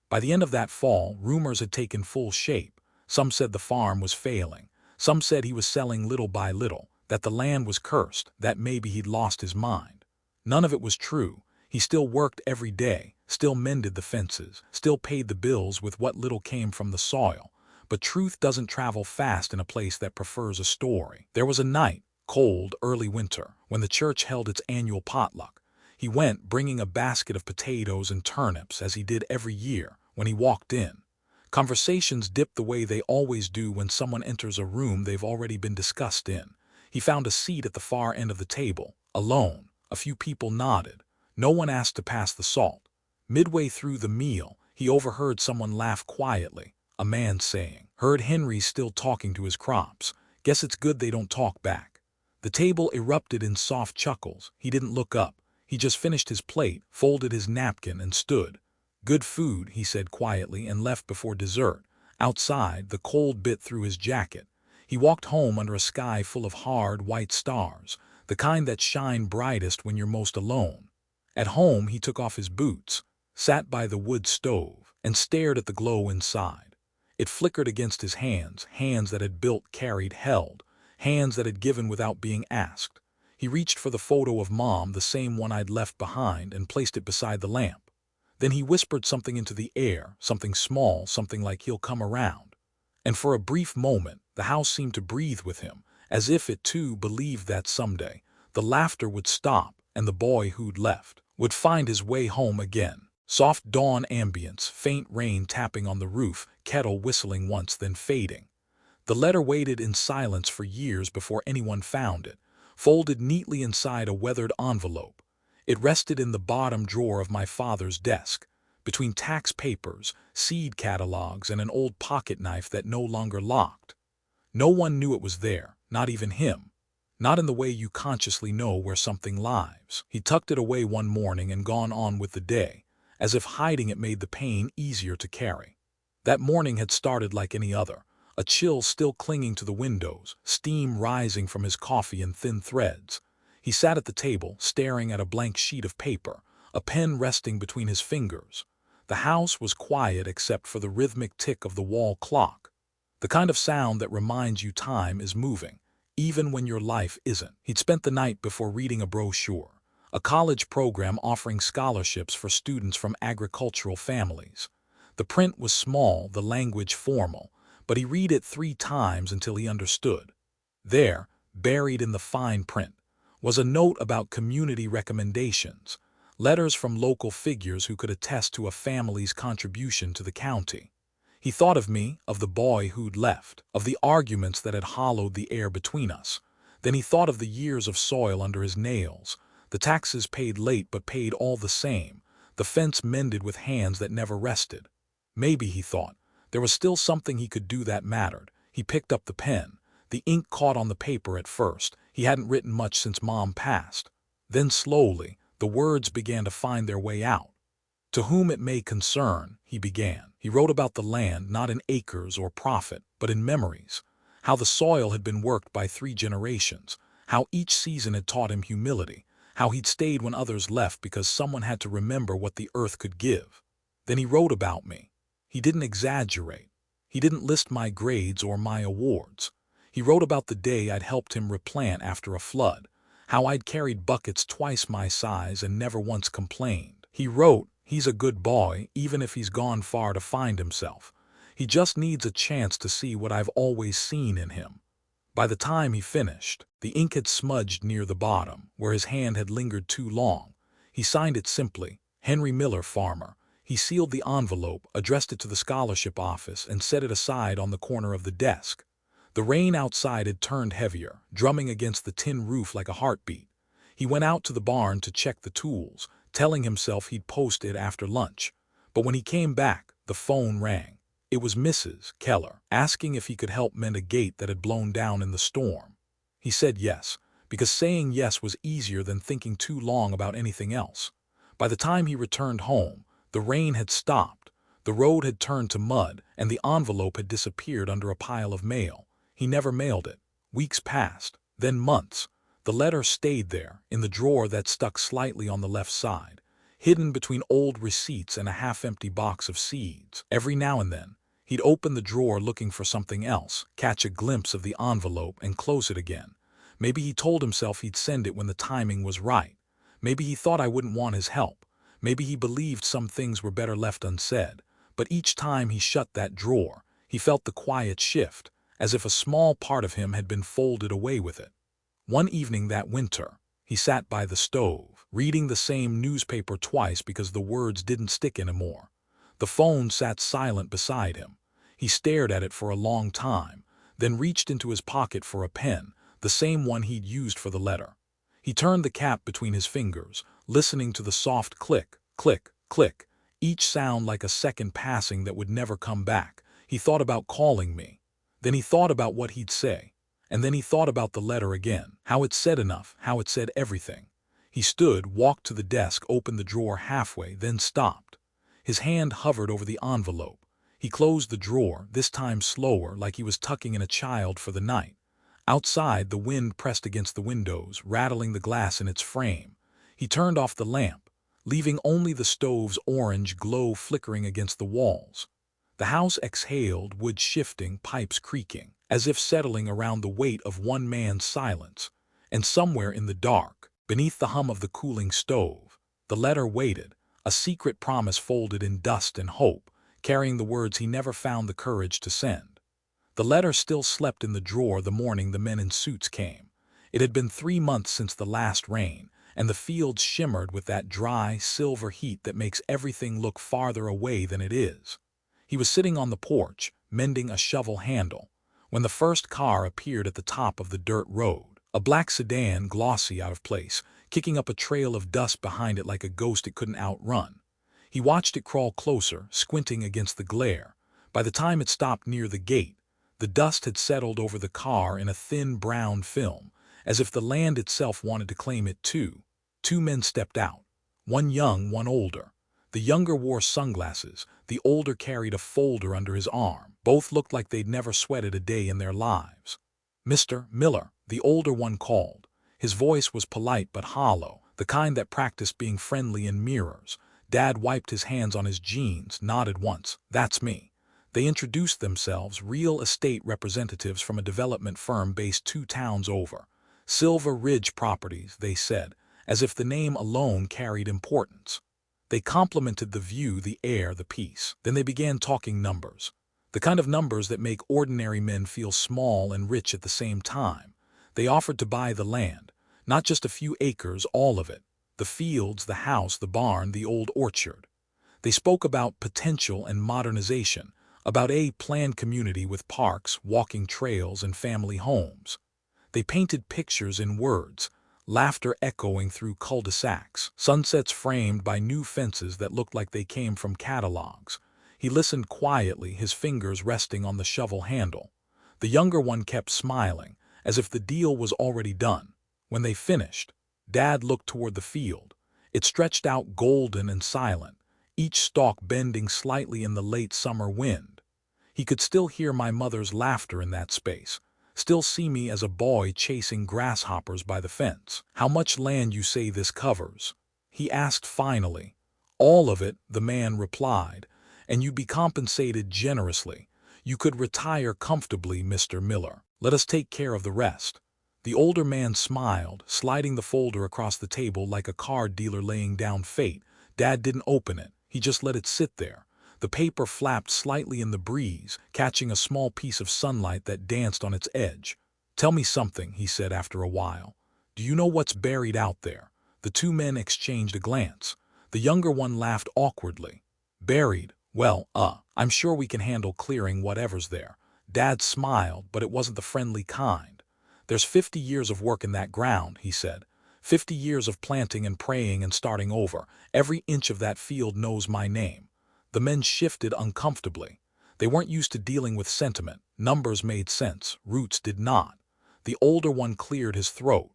By the end of that fall, rumors had taken full shape. Some said the farm was failing. Some said he was selling little by little, that the land was cursed, that maybe he'd lost his mind. None of it was true. He still worked every day, still mended the fences, still paid the bills with what little came from the soil. But truth doesn't travel fast in a place that prefers a story. There was a night, cold, early winter, when the church held its annual potluck. He went, bringing a basket of potatoes and turnips, as he did every year. When he walked in, conversations dipped the way they always do when someone enters a room they've already been discussed in. He found a seat at the far end of the table, alone. A few people nodded. No one asked to pass the salt. Midway through the meal, he overheard someone laugh quietly, a man saying, "Heard Henry's still talking to his crops. Guess it's good they don't talk back." The table erupted in soft chuckles. He didn't look up. He just finished his plate, folded his napkin, and stood. "Good food," he said quietly, and left before dessert. Outside, the cold bit through his jacket. He walked home under a sky full of hard, white stars, the kind that shine brightest when you're most alone. At home, he took off his boots, sat by the wood stove, and stared at the glow inside. It flickered against his hands, hands that had built, carried, held, hands that had given without being asked. He reached for the photo of Mom, the same one I'd left behind, and placed it beside the lamp. Then he whispered something into the air, something small, something like "he'll come around." And for a brief moment, the house seemed to breathe with him, as if it too believed that someday the laughter would stop and the boy who'd left would find his way home again. Soft dawn ambience, faint rain tapping on the roof, kettle whistling once then fading. The letter waited in silence for years before anyone found it, folded neatly inside a weathered envelope. It rested in the bottom drawer of my father's desk, between tax papers, seed catalogs, and an old pocket knife that no longer locked. No one knew it was there, not even him. Not in the way you consciously know where something lies. He tucked it away one morning and gone on with the day, as if hiding it made the pain easier to carry. That morning had started like any other, a chill still clinging to the windows, steam rising from his coffee in thin threads. He sat at the table, staring at a blank sheet of paper, a pen resting between his fingers. The house was quiet except for the rhythmic tick of the wall clock, the kind of sound that reminds you time is moving, even when your life isn't. He'd spent the night before reading a brochure, a college program offering scholarships for students from agricultural families. The print was small, the language formal, but he read it 3 times until he understood. There, buried in the fine print, was a note about community recommendations, letters from local figures who could attest to a family's contribution to the county. He thought of me, of the boy who'd left, of the arguments that had hollowed the air between us. Then he thought of the years of soil under his nails, the taxes paid late but paid all the same, the fence mended with hands that never rested. Maybe, he thought, there was still something he could do that mattered. He picked up the pen. The ink caught on the paper at first. He hadn't written much since Mom passed. Then slowly, the words began to find their way out. "To whom it may concern," he began. He wrote about the land, not in acres or profit, but in memories. How the soil had been worked by 3 generations. How each season had taught him humility. How he'd stayed when others left because someone had to remember what the earth could give. Then he wrote about me. He didn't exaggerate. He didn't list my grades or my awards. He wrote about the day I'd helped him replant after a flood. How I'd carried buckets twice my size and never once complained. He wrote, "He's a good boy, even if he's gone far to find himself. He just needs a chance to see what I've always seen in him." By the time he finished, the ink had smudged near the bottom, where his hand had lingered too long. He signed it simply, "Henry Miller, farmer." He sealed the envelope, addressed it to the scholarship office, and set it aside on the corner of the desk. The rain outside had turned heavier, drumming against the tin roof like a heartbeat. He went out to the barn to check the tools, telling himself he'd post it after lunch. But when he came back, the phone rang. It was Mrs. Keller, asking if he could help mend a gate that had blown down in the storm. He said yes, because saying yes was easier than thinking too long about anything else. By the time he returned home, the rain had stopped, the road had turned to mud, and the envelope had disappeared under a pile of mail. He never mailed it. Weeks passed, then months. The letter stayed there, in the drawer that stuck slightly on the left side, hidden between old receipts and a half-empty box of seeds. Every now and then, he'd open the drawer looking for something else, catch a glimpse of the envelope, and close it again. Maybe he told himself he'd send it when the timing was right. Maybe he thought I wouldn't want his help. Maybe he believed some things were better left unsaid. But each time he shut that drawer, he felt the quiet shift, as if a small part of him had been folded away with it. One evening that winter, he sat by the stove, reading the same newspaper twice because the words didn't stick anymore. The phone sat silent beside him. He stared at it for a long time, then reached into his pocket for a pen, the same one he'd used for the letter. He turned the cap between his fingers, listening to the soft click, click, click, each sound like a second passing that would never come back. He thought about calling me. Then he thought about what he'd say. And then he thought about the letter again, how it said enough, how it said everything. He stood, walked to the desk, opened the drawer halfway, then stopped. His hand hovered over the envelope. He closed the drawer, this time slower, like he was tucking in a child for the night. Outside, the wind pressed against the windows, rattling the glass in its frame. He turned off the lamp, leaving only the stove's orange glow flickering against the walls. The house exhaled, wood shifting, pipes creaking, as if settling around the weight of one man's silence. And somewhere in the dark, beneath the hum of the cooling stove, the letter waited, a secret promise folded in dust and hope, carrying the words he never found the courage to send. The letter still slept in the drawer the morning the men in suits came. It had been 3 months since the last rain, and the fields shimmered with that dry, silver heat that makes everything look farther away than it is. He was sitting on the porch, mending a shovel handle, when the first car appeared at the top of the dirt road. A black sedan, glossy out of place, kicking up a trail of dust behind it like a ghost it couldn't outrun. He watched it crawl closer, squinting against the glare. By the time it stopped near the gate, the dust had settled over the car in a thin brown film, as if the land itself wanted to claim it too. Two men stepped out, one young, one older. The younger wore sunglasses, the older carried a folder under his arm. Both looked like they'd never sweated a day in their lives. "Mr. Miller," the older one called. His voice was polite but hollow, the kind that practiced being friendly in mirrors. Dad wiped his hands on his jeans, nodded once. "That's me." They introduced themselves, real estate representatives from a development firm based 2 towns over. Silver Ridge Properties, they said, as if the name alone carried importance. They complimented the view, the air, the peace. Then they began talking numbers. The kind of numbers that make ordinary men feel small and rich at the same time. They offered to buy the land, not just a few acres, all of it. The fields, the house, the barn, the old orchard. They spoke about potential and modernization, about a planned community with parks, walking trails, and family homes. They painted pictures in words, laughter echoing through cul-de-sacs, sunsets framed by new fences that looked like they came from catalogs. He listened quietly, his fingers resting on the shovel handle. The younger one kept smiling, as if the deal was already done. When they finished, Dad looked toward the field. It stretched out golden and silent, each stalk bending slightly in the late summer wind. He could still hear my mother's laughter in that space, still see me as a boy chasing grasshoppers by the fence. "How much land you say this covers?" he asked finally. "All of it," the man replied, "and you'd be compensated generously. You could retire comfortably, Mr. Miller. Let us take care of the rest." The older man smiled, sliding the folder across the table like a card dealer laying down fate. Dad didn't open it, he just let it sit there. The paper flapped slightly in the breeze, catching a small piece of sunlight that danced on its edge. "Tell me something," he said after a while. "Do you know what's buried out there?" The 2 men exchanged a glance. The younger one laughed awkwardly. "Buried? Well, I'm sure we can handle clearing whatever's there." Dad smiled, but it wasn't the friendly kind. "There's 50 years of work in that ground," he said. 50 years of planting and praying and starting over. Every inch of that field knows my name." The men shifted uncomfortably. They weren't used to dealing with sentiment. Numbers made sense, roots did not. The older one cleared his throat.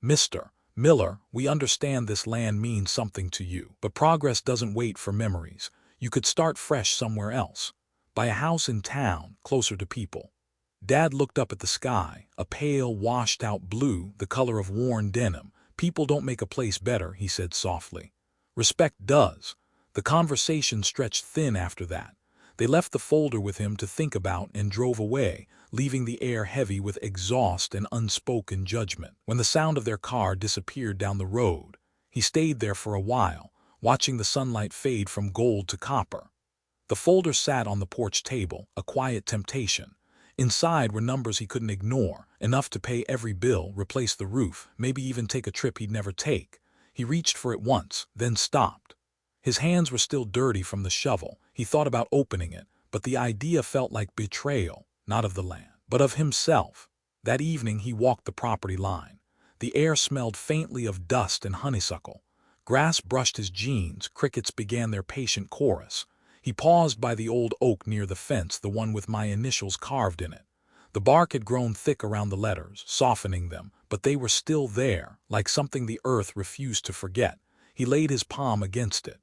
"Mr. Miller, we understand this land means something to you, but progress doesn't wait for memories. You could start fresh somewhere else. Buy a house in town, closer to people." Dad looked up at the sky, a pale, washed-out blue, the color of worn denim. "People don't make a place better," he said softly. "Respect does." The conversation stretched thin after that. They left the folder with him to think about and drove away, leaving the air heavy with exhaust and unspoken judgment. When the sound of their car disappeared down the road, he stayed there for a while, watching the sunlight fade from gold to copper. The folder sat on the porch table, a quiet temptation. Inside were numbers he couldn't ignore, enough to pay every bill, replace the roof, maybe even take a trip he'd never take. He reached for it once, then stopped. His hands were still dirty from the shovel. He thought about opening it, but the idea felt like betrayal, not of the land, but of himself. That evening he walked the property line. The air smelled faintly of dust and honeysuckle. Grass brushed his jeans, crickets began their patient chorus. He paused by the old oak near the fence, the one with my initials carved in it. The bark had grown thick around the letters, softening them, but they were still there, like something the earth refused to forget. He laid his palm against it.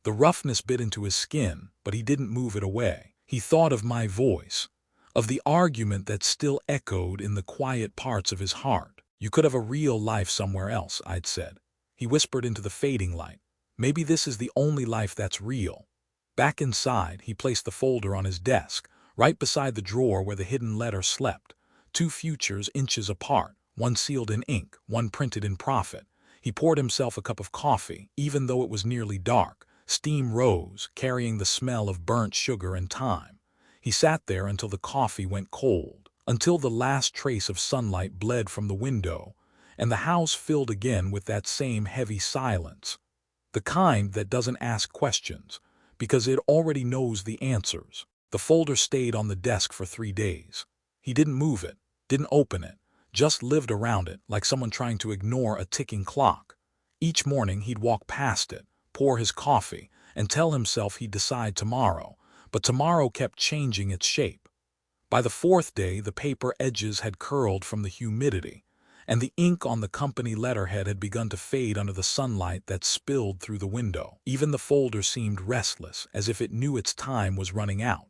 The roughness bit into his skin, but he didn't move it away. He thought of my voice, of the argument that still echoed in the quiet parts of his heart. "You could have a real life somewhere else," I'd said. He whispered into the fading light. "Maybe this is the only life that's real." Back inside, he placed the folder on his desk, right beside the drawer where the hidden letter slept. 2 futures inches apart, one sealed in ink, one printed in profit. He poured himself a cup of coffee, even though it was nearly dark. Steam rose, carrying the smell of burnt sugar and thyme. He sat there until the coffee went cold, until the last trace of sunlight bled from the window, and the house filled again with that same heavy silence. The kind that doesn't ask questions, because it already knows the answers. The folder stayed on the desk for 3 days. He didn't move it, didn't open it, just lived around it like someone trying to ignore a ticking clock. Each morning he'd walk past it, pour his coffee, and tell himself he'd decide tomorrow, but tomorrow kept changing its shape. By the fourth day, the paper edges had curled from the humidity, and the ink on the company letterhead had begun to fade under the sunlight that spilled through the window. Even the folder seemed restless, as if it knew its time was running out.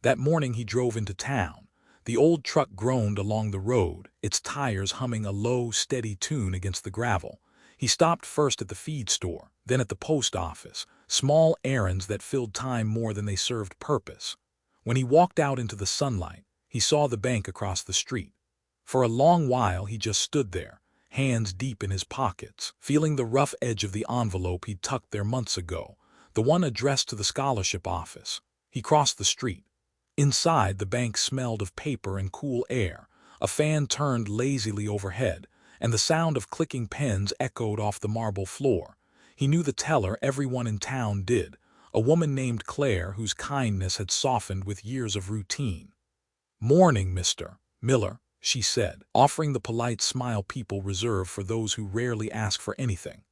That morning he drove into town. The old truck groaned along the road, its tires humming a low, steady tune against the gravel. He stopped first at the feed store, then at the post office, small errands that filled time more than they served purpose. When he walked out into the sunlight, he saw the bank across the street. For a long while he just stood there, hands deep in his pockets, feeling the rough edge of the envelope he'd tucked there months ago, the one addressed to the scholarship office. He crossed the street. Inside, the bank smelled of paper and cool air. A fan turned lazily overhead, and the sound of clicking pens echoed off the marble floor. He knew the teller everyone in town did, a woman named Claire whose kindness had softened with years of routine. "Morning, Mr. Miller," she said, offering the polite smile people reserve for those who rarely ask for anything.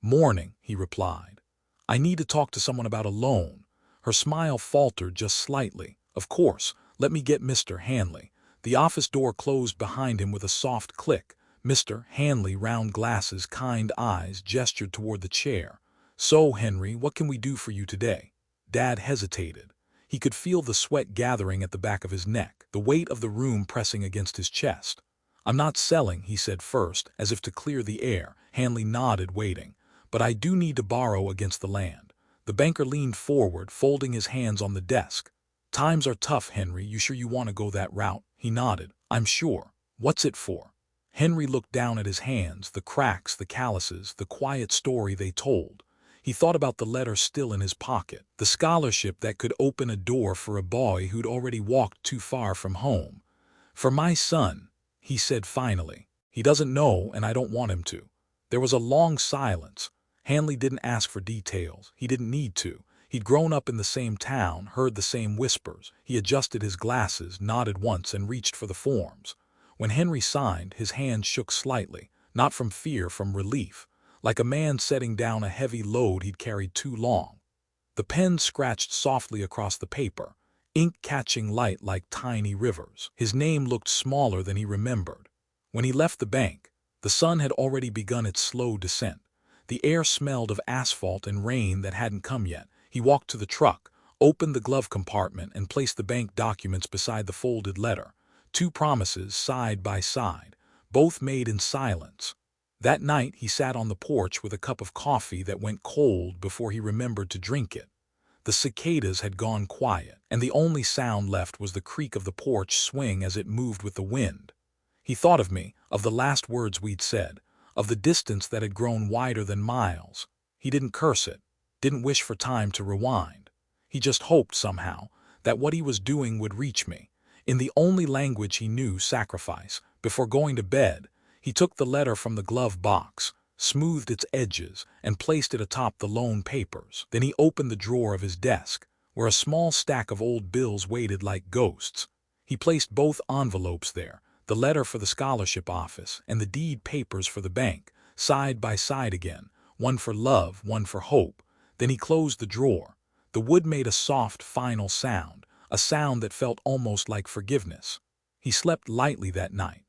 "Morning," he replied. "I need to talk to someone about a loan." Her smile faltered just slightly. "Of course, let me get Mr. Hanley." The office door closed behind him with a soft click. Mr. Hanley, round glasses, kind eyes, gestured toward the chair. "So, Henry, what can we do for you today?" Dad hesitated. He could feel the sweat gathering at the back of his neck, the weight of the room pressing against his chest. "I'm not selling," he said first, as if to clear the air. Hanley nodded, waiting. "But I do need to borrow against the land." The banker leaned forward, folding his hands on the desk. "Times are tough, Henry. You sure you want to go that route?" He nodded. "I'm sure. What's it for?" Henry looked down at his hands, the cracks, the calluses, the quiet story they told. He thought about the letter still in his pocket, the scholarship that could open a door for a boy who'd already walked too far from home. "For my son," he said finally. "He doesn't know, and I don't want him to." There was a long silence. Hanley didn't ask for details. He didn't need to. He'd grown up in the same town, heard the same whispers. He adjusted his glasses, nodded once, and reached for the forms. When Henry signed, his hand shook slightly, not from fear, from relief, like a man setting down a heavy load he'd carried too long. The pen scratched softly across the paper, ink catching light like tiny rivers. His name looked smaller than he remembered. When he left the bank, the sun had already begun its slow descent. The air smelled of asphalt and rain that hadn't come yet. He walked to the truck, opened the glove compartment, and placed the bank documents beside the folded letter. 2 promises side by side, both made in silence. That night he sat on the porch with a cup of coffee that went cold before he remembered to drink it. The cicadas had gone quiet, and the only sound left was the creak of the porch swing as it moved with the wind. He thought of me, of the last words we'd said, of the distance that had grown wider than miles. He didn't curse it, didn't wish for time to rewind. He just hoped somehow that what he was doing would reach me. In the only language he knew, sacrifice. Before going to bed, he took the letter from the glove box, smoothed its edges, and placed it atop the loan papers. Then he opened the drawer of his desk, where a small stack of old bills waited like ghosts. He placed both envelopes there, the letter for the scholarship office and the deed papers for the bank, side by side again, one for love, one for hope. Then he closed the drawer. The wood made a soft, final sound, a sound that felt almost like forgiveness. He slept lightly that night.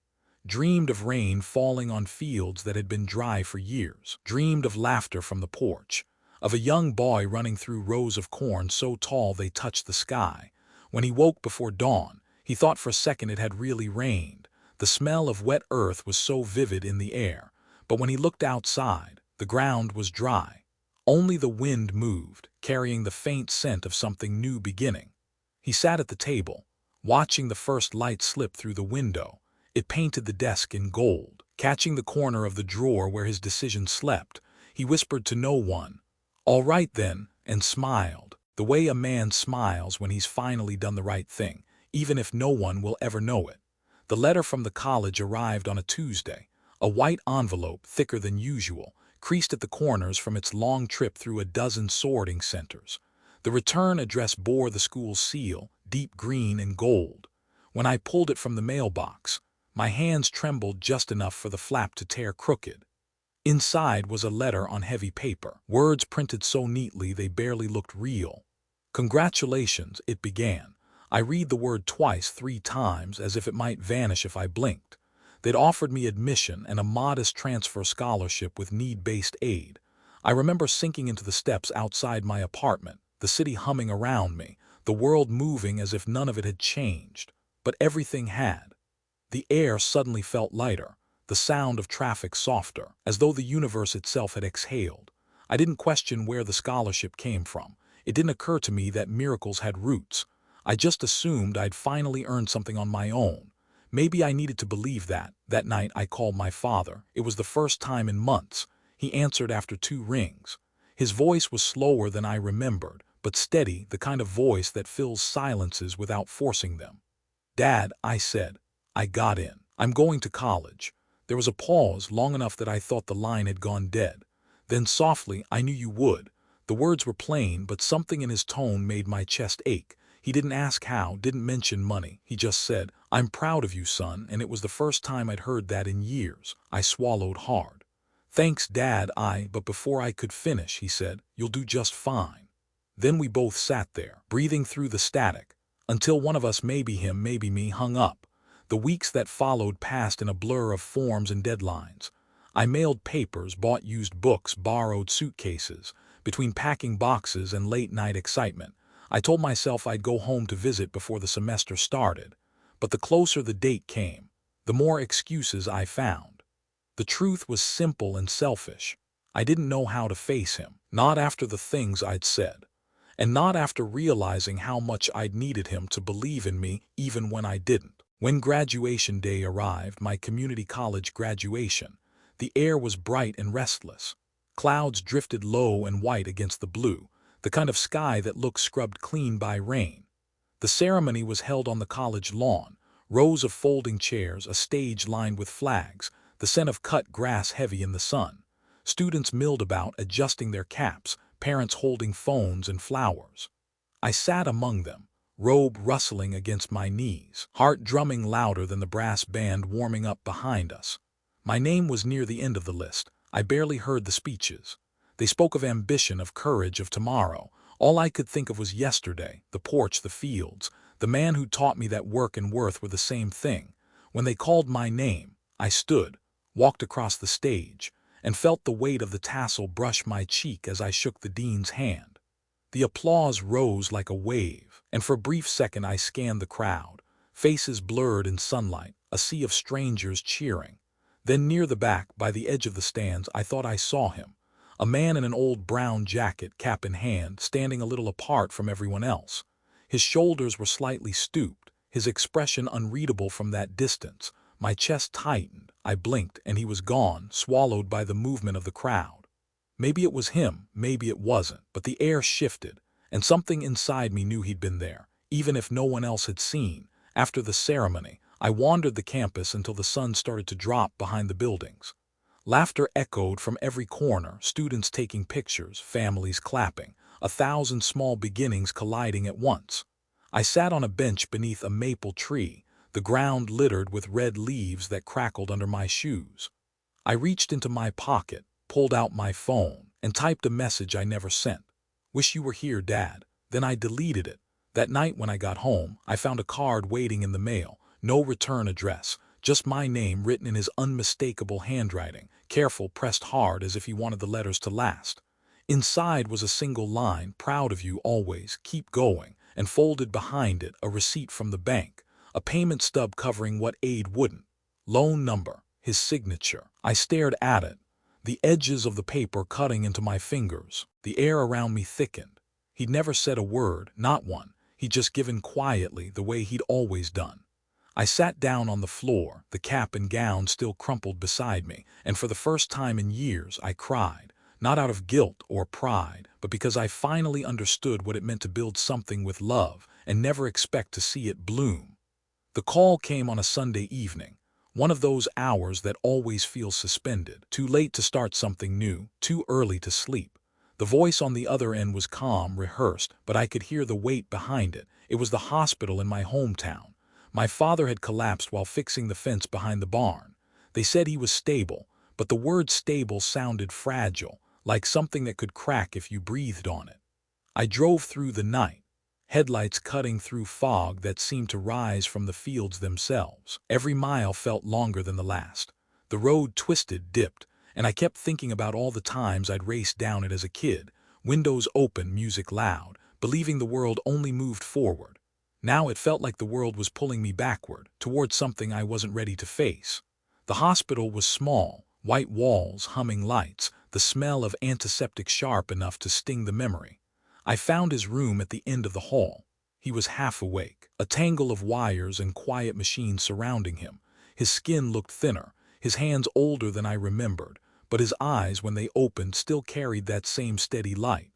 Dreamed of rain falling on fields that had been dry for years. Dreamed of laughter from the porch, of a young boy running through rows of corn so tall they touched the sky. When he woke before dawn, he thought for a second it had really rained. The smell of wet earth was so vivid in the air. But when he looked outside, the ground was dry. Only the wind moved, carrying the faint scent of something new beginning. He sat at the table, watching the first light slip through the window. It painted the desk in gold. Catching the corner of the drawer where his decision slept, he whispered to no one, "All right then," and smiled, the way a man smiles when he's finally done the right thing, even if no one will ever know it. The letter from the college arrived on a Tuesday, a white envelope thicker than usual, creased at the corners from its long trip through a dozen sorting centers. The return address bore the school's seal, deep green and gold. When I pulled it from the mailbox, my hands trembled just enough for the flap to tear crooked. Inside was a letter on heavy paper, words printed so neatly they barely looked real. "Congratulations," it began. I read the word twice, 3 times, as if it might vanish if I blinked. They'd offered me admission and a modest transfer scholarship with need-based aid. I remember sinking into the steps outside my apartment, the city humming around me, the world moving as if none of it had changed. But everything had. The air suddenly felt lighter, the sound of traffic softer, as though the universe itself had exhaled. I didn't question where the scholarship came from. It didn't occur to me that miracles had roots. I just assumed I'd finally earned something on my own. Maybe I needed to believe that. That night I called my father. It was the first time in months. He answered after 2 rings. His voice was slower than I remembered, but steady, the kind of voice that fills silences without forcing them. "Dad," I said, "I got in. I'm going to college." There was a pause, long enough that I thought the line had gone dead. Then softly, "I knew you would." The words were plain, but something in his tone made my chest ache. He didn't ask how, didn't mention money. He just said, "I'm proud of you, son," and it was the first time I'd heard that in years. I swallowed hard. "Thanks, Dad," but before I could finish, he said, "You'll do just fine." Then we both sat there, breathing through the static, until one of us, maybe him, maybe me, hung up. The weeks that followed passed in a blur of forms and deadlines. I mailed papers, bought used books, borrowed suitcases. Between packing boxes and late-night excitement, I told myself I'd go home to visit before the semester started. But the closer the date came, the more excuses I found. The truth was simple and selfish. I didn't know how to face him, not after the things I'd said, and not after realizing how much I'd needed him to believe in me even when I didn't. When graduation day arrived, my community college graduation, the air was bright and restless. Clouds drifted low and white against the blue, the kind of sky that looks scrubbed clean by rain. The ceremony was held on the college lawn, rows of folding chairs, a stage lined with flags, the scent of cut grass heavy in the sun. Students milled about, adjusting their caps, parents holding phones and flowers. I sat among them, robe rustling against my knees, heart drumming louder than the brass band warming up behind us. My name was near the end of the list. I barely heard the speeches. They spoke of ambition, of courage, of tomorrow. All I could think of was yesterday, the porch, the fields, the man who taught me that work and worth were the same thing. When they called my name, I stood, walked across the stage, and felt the weight of the tassel brush my cheek as I shook the dean's hand. The applause rose like a wave, and for a brief second I scanned the crowd, faces blurred in sunlight, a sea of strangers cheering. Then near the back, by the edge of the stands, I thought I saw him, a man in an old brown jacket, cap in hand, standing a little apart from everyone else. His shoulders were slightly stooped, his expression unreadable from that distance. My chest tightened, I blinked, and he was gone, swallowed by the movement of the crowd. Maybe it was him, maybe it wasn't, but the air shifted, and something inside me knew he'd been there, even if no one else had seen. After the ceremony, I wandered the campus until the sun started to drop behind the buildings. Laughter echoed from every corner, students taking pictures, families clapping, 1,000 small beginnings colliding at once. I sat on a bench beneath a maple tree, the ground littered with red leaves that crackled under my shoes. I reached into my pocket, pulled out my phone, and typed a message I never sent. "Wish you were here, Dad." Then I deleted it. That night when I got home, I found a card waiting in the mail, no return address, just my name written in his unmistakable handwriting, careful, pressed hard as if he wanted the letters to last. Inside was a single line, "Proud of you always, keep going," and folded behind it a receipt from the bank, a payment stub covering what aid wouldn't. Loan number, his signature. I stared at it, the edges of the paper cutting into my fingers. The air around me thickened. He'd never said a word, not one. He'd just given quietly, the way he'd always done. I sat down on the floor, the cap and gown still crumpled beside me, and for the first time in years I cried, not out of guilt or pride, but because I finally understood what it meant to build something with love and never expect to see it bloom. The call came on a Sunday evening. One of those hours that always feels suspended, too late to start something new, too early to sleep. The voice on the other end was calm, rehearsed, but I could hear the weight behind it. It was the hospital in my hometown. My father had collapsed while fixing the fence behind the barn. They said he was stable, but the word stable sounded fragile, like something that could crack if you breathed on it. I drove through the night, headlights cutting through fog that seemed to rise from the fields themselves. Every mile felt longer than the last. The road twisted, dipped, and I kept thinking about all the times I'd raced down it as a kid, windows open, music loud, believing the world only moved forward. Now it felt like the world was pulling me backward, towards something I wasn't ready to face. The hospital was small, white walls, humming lights, the smell of antiseptic sharp enough to sting the memory. I found his room at the end of the hall. He was half awake, a tangle of wires and quiet machines surrounding him. His skin looked thinner, his hands older than I remembered, but his eyes, when they opened, still carried that same steady light.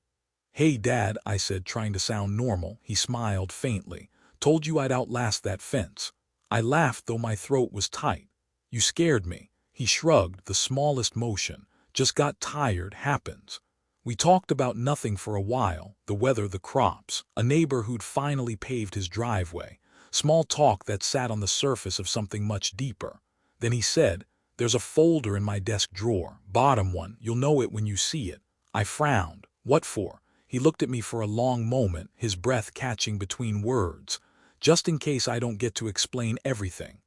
"Hey, Dad," I said, trying to sound normal. He smiled faintly. "Told you I'd outlast that fence." I laughed, though my throat was tight. "You scared me." He shrugged, the smallest motion. "Just got tired, happens." We talked about nothing for a while, the weather, the crops, a neighbor who'd finally paved his driveway, small talk that sat on the surface of something much deeper. Then he said, "There's a folder in my desk drawer, bottom one, you'll know it when you see it." I frowned. "What for?" He looked at me for a long moment, his breath catching between words. "Just in case I don't get to explain everything."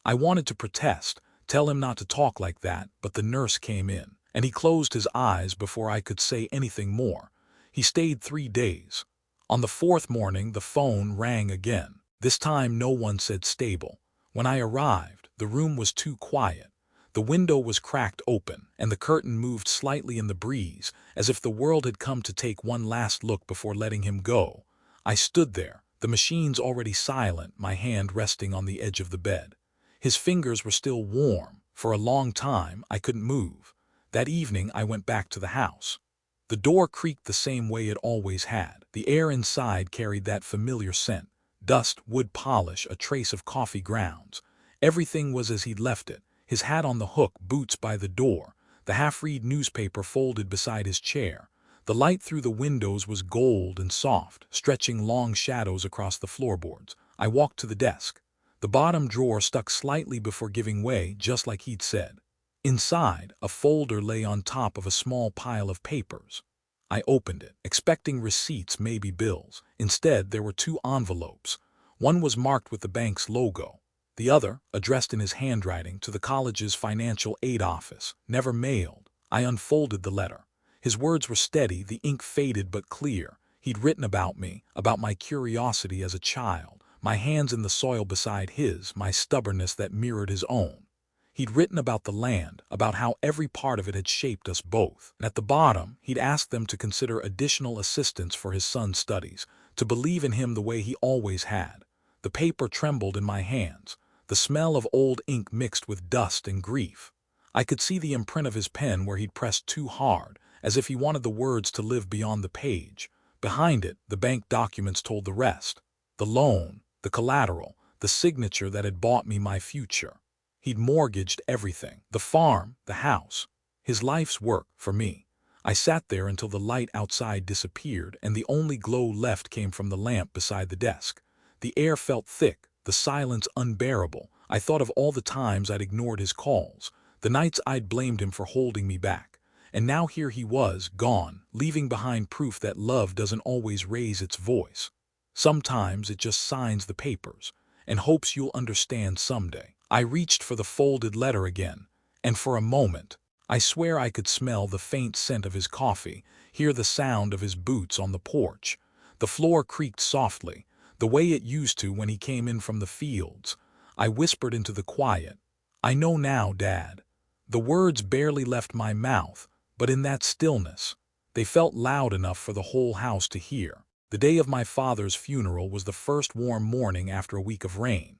I wanted to protest, tell him not to talk like that, but the nurse came in, and he closed his eyes before I could say anything more. He stayed 3 days. On the 4th morning, the phone rang again. This time no one said stable. When I arrived, the room was too quiet. The window was cracked open, and the curtain moved slightly in the breeze, as if the world had come to take one last look before letting him go. I stood there, the machines already silent, my hand resting on the edge of the bed. His fingers were still warm. For a long time, I couldn't move. That evening, I went back to the house. The door creaked the same way it always had. The air inside carried that familiar scent. Dust, wood polish, a trace of coffee grounds. Everything was as he'd left it. His hat on the hook, boots by the door, the half-read newspaper folded beside his chair. The light through the windows was gold and soft, stretching long shadows across the floorboards. I walked to the desk. The bottom drawer stuck slightly before giving way, just like he'd said. Inside, a folder lay on top of a small pile of papers. I opened it, expecting receipts, maybe bills. Instead, there were 2 envelopes. One was marked with the bank's logo. The other, addressed in his handwriting to the college's financial aid office, never mailed. I unfolded the letter. His words were steady, the ink faded but clear. He'd written about me, about my curiosity as a child, my hands in the soil beside his, my stubbornness that mirrored his own. He'd written about the land, about how every part of it had shaped us both. And at the bottom, he'd asked them to consider additional assistance for his son's studies, to believe in him the way he always had. The paper trembled in my hands. The smell of old ink mixed with dust and grief. I could see the imprint of his pen where he'd pressed too hard, as if he wanted the words to live beyond the page. Behind it, the bank documents told the rest. The loan, the collateral, the signature that had bought me my future. He'd mortgaged everything, the farm, the house, his life's work for me. I sat there until the light outside disappeared and the only glow left came from the lamp beside the desk. The air felt thick, the silence unbearable. I thought of all the times I'd ignored his calls, the nights I'd blamed him for holding me back. And now here he was, gone, leaving behind proof that love doesn't always raise its voice. Sometimes it just signs the papers and hopes you'll understand someday. I reached for the folded letter again, and for a moment, I swear I could smell the faint scent of his coffee, hear the sound of his boots on the porch. The floor creaked softly, the way it used to when he came in from the fields. I whispered into the quiet, "I know now, Dad." The words barely left my mouth, but in that stillness, they felt loud enough for the whole house to hear. The day of my father's funeral was the first warm morning after a week of rain.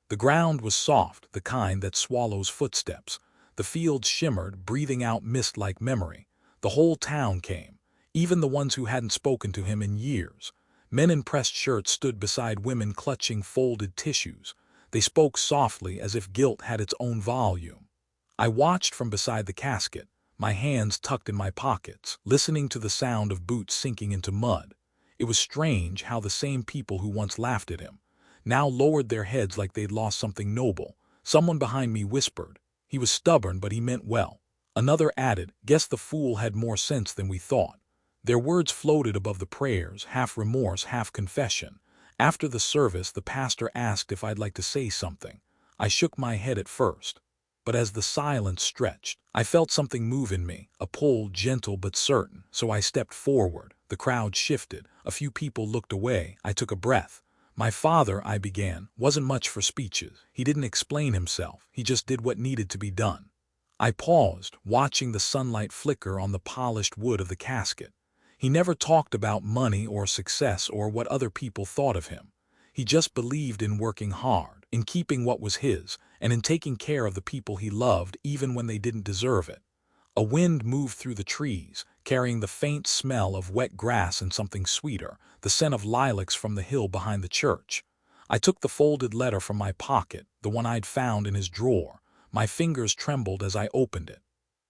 The ground was soft, the kind that swallows footsteps. The fields shimmered, breathing out mist like memory. The whole town came, even the ones who hadn't spoken to him in years. Men in pressed shirts stood beside women clutching folded tissues. They spoke softly as if guilt had its own volume. I watched from beside the casket, my hands tucked in my pockets, listening to the sound of boots sinking into mud. It was strange how the same people who once laughed at him, now lowered their heads like they'd lost something noble. Someone behind me whispered, "He was stubborn, but he meant well." Another added, "Guess the fool had more sense than we thought." Their words floated above the prayers, half remorse, half confession. After the service, the pastor asked if I'd like to say something. I shook my head at first, but as the silence stretched, I felt something move in me, a pull gentle but certain, so I stepped forward. The crowd shifted. A few people looked away. I took a breath. "My father," I began, "wasn't much for speeches. He didn't explain himself. He just did what needed to be done." I paused, watching the sunlight flicker on the polished wood of the casket. He never talked about money or success or what other people thought of him. He just believed in working hard, in keeping what was his, and in taking care of the people he loved even when they didn't deserve it. A wind moved through the trees, carrying the faint smell of wet grass and something sweeter, the scent of lilacs from the hill behind the church. I took the folded letter from my pocket, the one I'd found in his drawer. My fingers trembled as I opened it.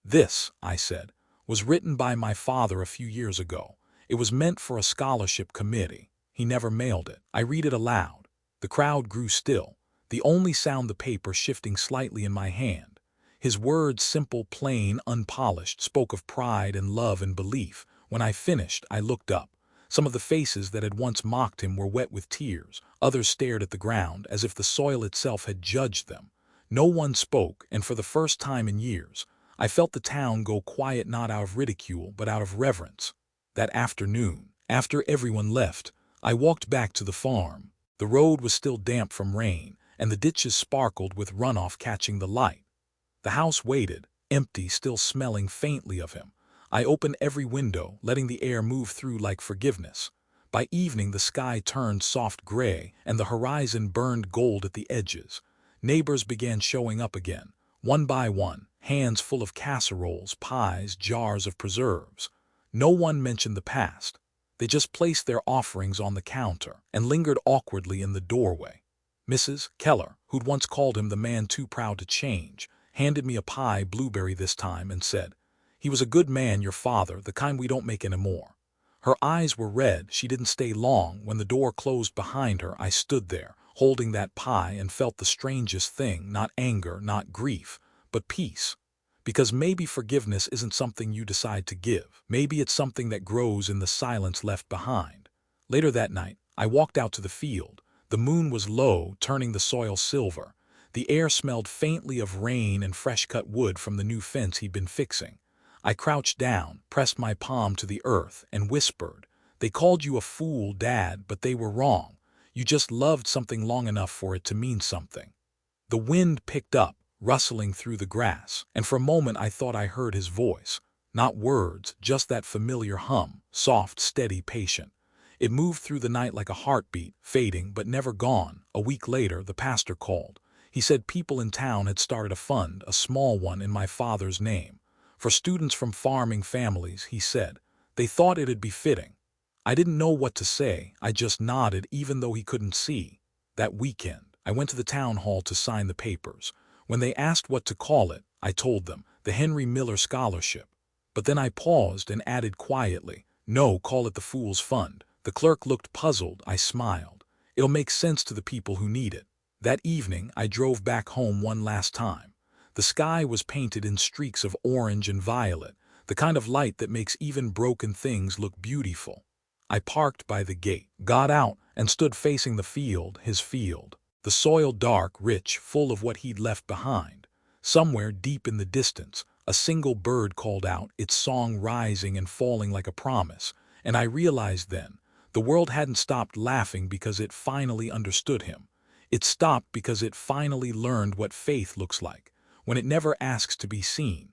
"This," I said, "was written by my father a few years ago. It was meant for a scholarship committee. He never mailed it." I read it aloud. The crowd grew still, the only sound the paper shifting slightly in my hand. His words, simple, plain, unpolished, spoke of pride and love and belief. When I finished, I looked up. Some of the faces that had once mocked him were wet with tears. Others stared at the ground as if the soil itself had judged them. No one spoke, and for the first time in years, I felt the town go quiet, not out of ridicule, but out of reverence. That afternoon, after everyone left, I walked back to the farm. The road was still damp from rain, and the ditches sparkled with runoff catching the light. The house waited, empty, still smelling faintly of him. I opened every window, letting the air move through like forgiveness. By evening the sky turned soft gray, and the horizon burned gold at the edges. Neighbors began showing up again, one by one, hands full of casseroles, pies, jars of preserves. No one mentioned the past. They just placed their offerings on the counter and lingered awkwardly in the doorway. Mrs. Keller, who'd once called him the man too proud to change, handed me a pie, blueberry this time, and said, "He was a good man, your father, the kind we don't make anymore." Her eyes were red. She didn't stay long. When the door closed behind her, I stood there, holding that pie, and felt the strangest thing, not anger, not grief, but peace. Because maybe forgiveness isn't something you decide to give. Maybe it's something that grows in the silence left behind. Later that night, I walked out to the field. The moon was low, turning the soil silver. The air smelled faintly of rain and fresh-cut wood from the new fence he'd been fixing. I crouched down, pressed my palm to the earth, and whispered, "They called you a fool, Dad, but they were wrong. You just loved something long enough for it to mean something." The wind picked up, rustling through the grass, and for a moment I thought I heard his voice. Not words, just that familiar hum, soft, steady, patient. It moved through the night like a heartbeat, fading but never gone. A week later, the pastor called. He said people in town had started a fund, a small one in my father's name, for students from farming families, he said. They thought it'd be fitting. I didn't know what to say. I just nodded, even though he couldn't see. That weekend, I went to the town hall to sign the papers. When they asked what to call it, I told them, the Henry Miller Scholarship. But then I paused and added quietly, "No, call it the Fool's Fund." The clerk looked puzzled. I smiled. "It'll make sense to the people who need it." That evening, I drove back home one last time. The sky was painted in streaks of orange and violet, the kind of light that makes even broken things look beautiful. I parked by the gate, got out, and stood facing the field, his field. The soil dark, rich, full of what he'd left behind. Somewhere deep in the distance, a single bird called out, its song rising and falling like a promise, and I realized then, the world hadn't stopped laughing because it finally understood him. It stopped because it finally learned what faith looks like, when it never asks to be seen.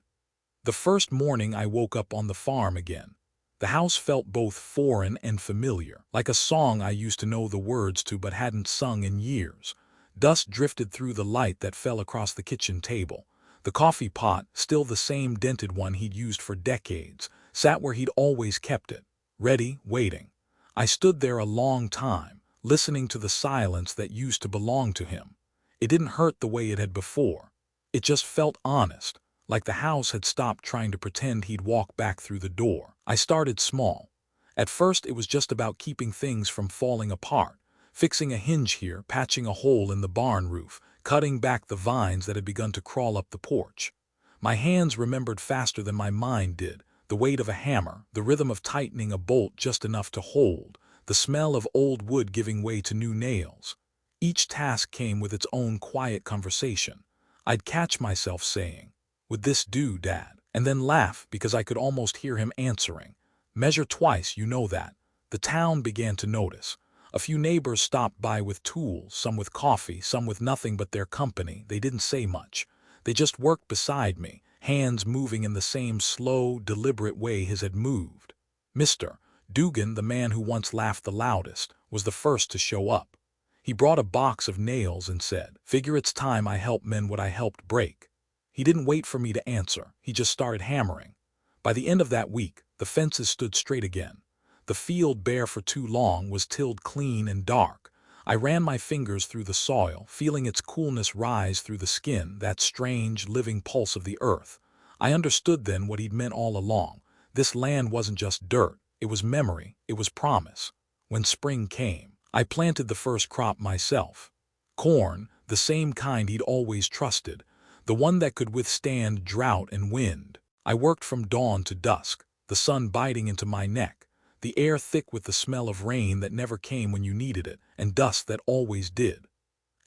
The first morning I woke up on the farm again. The house felt both foreign and familiar, like a song I used to know the words to but hadn't sung in years. Dust drifted through the light that fell across the kitchen table. The coffee pot, still the same dented one he'd used for decades, sat where he'd always kept it, ready, waiting. I stood there a long time, listening to the silence that used to belong to him. It didn't hurt the way it had before. It just felt honest, like the house had stopped trying to pretend he'd walk back through the door. I started small. At first it was just about keeping things from falling apart, fixing a hinge here, patching a hole in the barn roof, cutting back the vines that had begun to crawl up the porch. My hands remembered faster than my mind did, the weight of a hammer, the rhythm of tightening a bolt just enough to hold, the smell of old wood giving way to new nails. Each task came with its own quiet conversation. I'd catch myself saying, "Would this do, Dad?" and then laugh because I could almost hear him answering, "Measure twice, you know that." The town began to notice. A few neighbors stopped by with tools, some with coffee, some with nothing but their company. They didn't say much. They just worked beside me, hands moving in the same slow, deliberate way his had moved. Mr. Dugan, the man who once laughed the loudest, was the first to show up. He brought a box of nails and said, "Figure it's time I help mend what I helped break." He didn't wait for me to answer. He just started hammering. By the end of that week, the fences stood straight again. The field, bare for too long, was tilled clean and dark. I ran my fingers through the soil, feeling its coolness rise through the skin, that strange, living pulse of the earth. I understood then what he'd meant all along. This land wasn't just dirt. It was memory. It was promise. When spring came, I planted the first crop myself. Corn, the same kind he'd always trusted, the one that could withstand drought and wind. I worked from dawn to dusk, the sun biting into my neck, the air thick with the smell of rain that never came when you needed it, and dust that always did.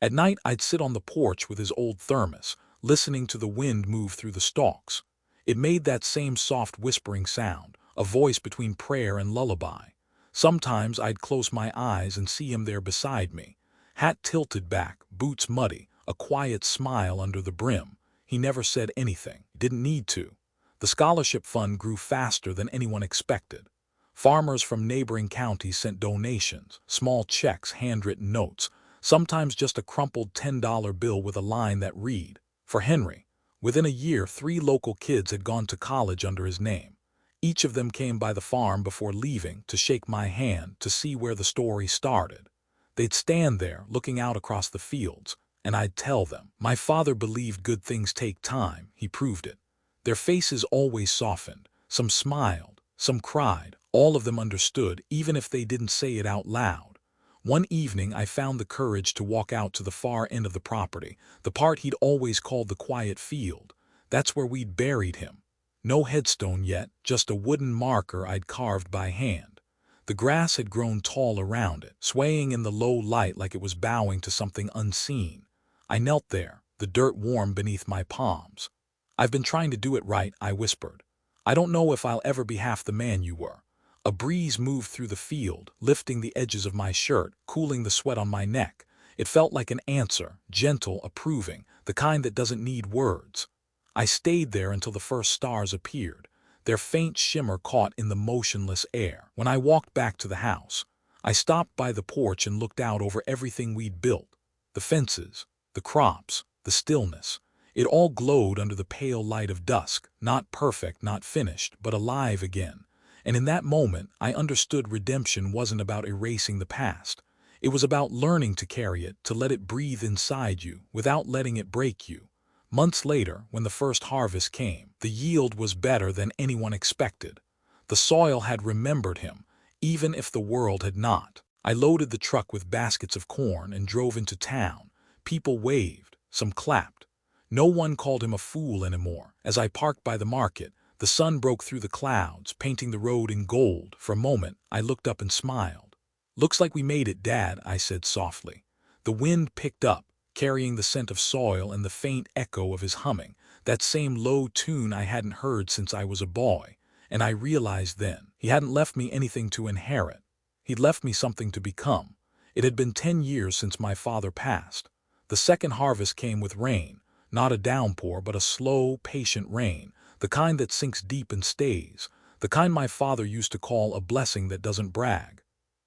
At night I'd sit on the porch with his old thermos, listening to the wind move through the stalks. It made that same soft whispering sound, a voice between prayer and lullaby. Sometimes I'd close my eyes and see him there beside me, hat tilted back, boots muddy, a quiet smile under the brim. He never said anything, didn't need to. The scholarship fund grew faster than anyone expected. Farmers from neighboring counties sent donations, small checks, handwritten notes, sometimes just a crumpled $10 bill with a line that read, "For Henry." Within a year, 3 local kids had gone to college under his name. Each of them came by the farm before leaving to shake my hand, to see where the story started. They'd stand there, looking out across the fields, and I'd tell them, "My father believed good things take time, he proved it." Their faces always softened. Some smiled, some cried. All of them understood, even if they didn't say it out loud. One evening I found the courage to walk out to the far end of the property, the part he'd always called the quiet field. That's where we'd buried him. No headstone yet, just a wooden marker I'd carved by hand. The grass had grown tall around it, swaying in the low light like it was bowing to something unseen. I knelt there, the dirt warm beneath my palms. "I've been trying to do it right," I whispered. "I don't know if I'll ever be half the man you were." A breeze moved through the field, lifting the edges of my shirt, cooling the sweat on my neck. It felt like an answer, gentle, approving, the kind that doesn't need words. I stayed there until the first stars appeared, their faint shimmer caught in the motionless air. When I walked back to the house, I stopped by the porch and looked out over everything we'd built. The fences, the crops, the stillness. It all glowed under the pale light of dusk, not perfect, not finished, but alive again. And in that moment, I understood redemption wasn't about erasing the past. It was about learning to carry it, to let it breathe inside you, without letting it break you. Months later, when the first harvest came, the yield was better than anyone expected. The soil had remembered him, even if the world had not. I loaded the truck with baskets of corn and drove into town. People waved, some clapped. No one called him a fool anymore. As I parked by the market, the sun broke through the clouds, painting the road in gold. For a moment, I looked up and smiled. "Looks like we made it, Dad," I said softly. The wind picked up, carrying the scent of soil and the faint echo of his humming, that same low tune I hadn't heard since I was a boy. And I realized then, he hadn't left me anything to inherit. He'd left me something to become. It had been 10 years since my father passed. The second harvest came with rain, not a downpour, but a slow, patient rain, the kind that sinks deep and stays, the kind my father used to call a blessing that doesn't brag.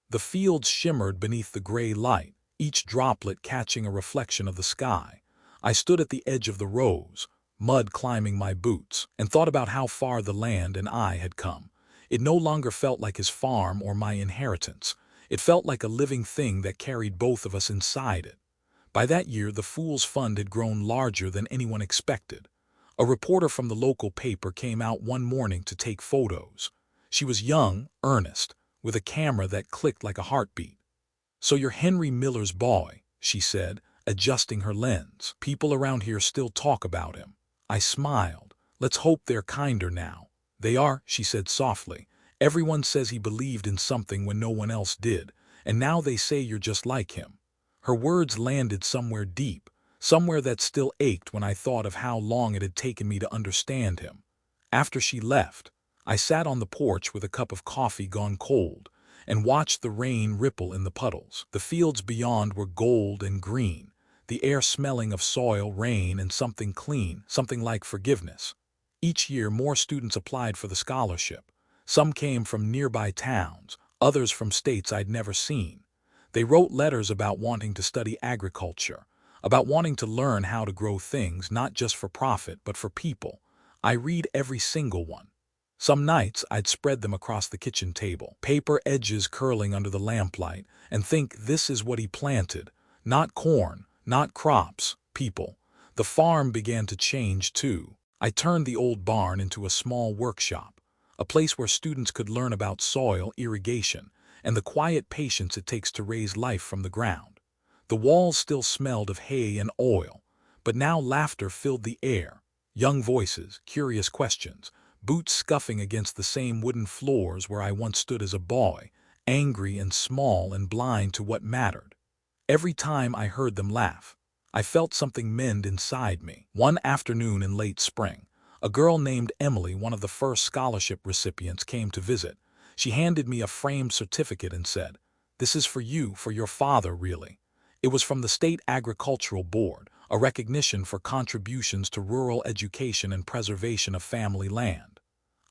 The fields shimmered beneath the gray light, each droplet catching a reflection of the sky. I stood at the edge of the rows, mud climbing my boots, and thought about how far the land and I had come. It no longer felt like his farm or my inheritance. It felt like a living thing that carried both of us inside it. By that year, the Fool's Fund had grown larger than anyone expected. A reporter from the local paper came out one morning to take photos. She was young, earnest, with a camera that clicked like a heartbeat. "So you're Henry Miller's boy," she said, adjusting her lens. "People around here still talk about him." I smiled. "Let's hope they're kinder now." "They are," she said softly. "Everyone says he believed in something when no one else did, and now they say you're just like him." Her words landed somewhere deep, somewhere that still ached when I thought of how long it had taken me to understand him. After she left, I sat on the porch with a cup of coffee gone cold and watched the rain ripple in the puddles. The fields beyond were gold and green, the air smelling of soil, rain, and something clean, something like forgiveness. Each year more students applied for the scholarship. Some came from nearby towns, others from states I'd never seen. They wrote letters about wanting to study agriculture, about wanting to learn how to grow things not just for profit but for people. I read every single one. Some nights I'd spread them across the kitchen table, paper edges curling under the lamplight, and think, this is what he planted. Not corn, not crops, people. The farm began to change too. I turned the old barn into a small workshop, a place where students could learn about soil, irrigation, and the quiet patience it takes to raise life from the ground. The walls still smelled of hay and oil, but now laughter filled the air. Young voices, curious questions, boots scuffing against the same wooden floors where I once stood as a boy, angry and small and blind to what mattered. Every time I heard them laugh, I felt something mend inside me. One afternoon in late spring, a girl named Emily, one of the first scholarship recipients, came to visit. She handed me a framed certificate and said, "This is for you, for your father, really." It was from the State Agricultural Board, a recognition for contributions to rural education and preservation of family land.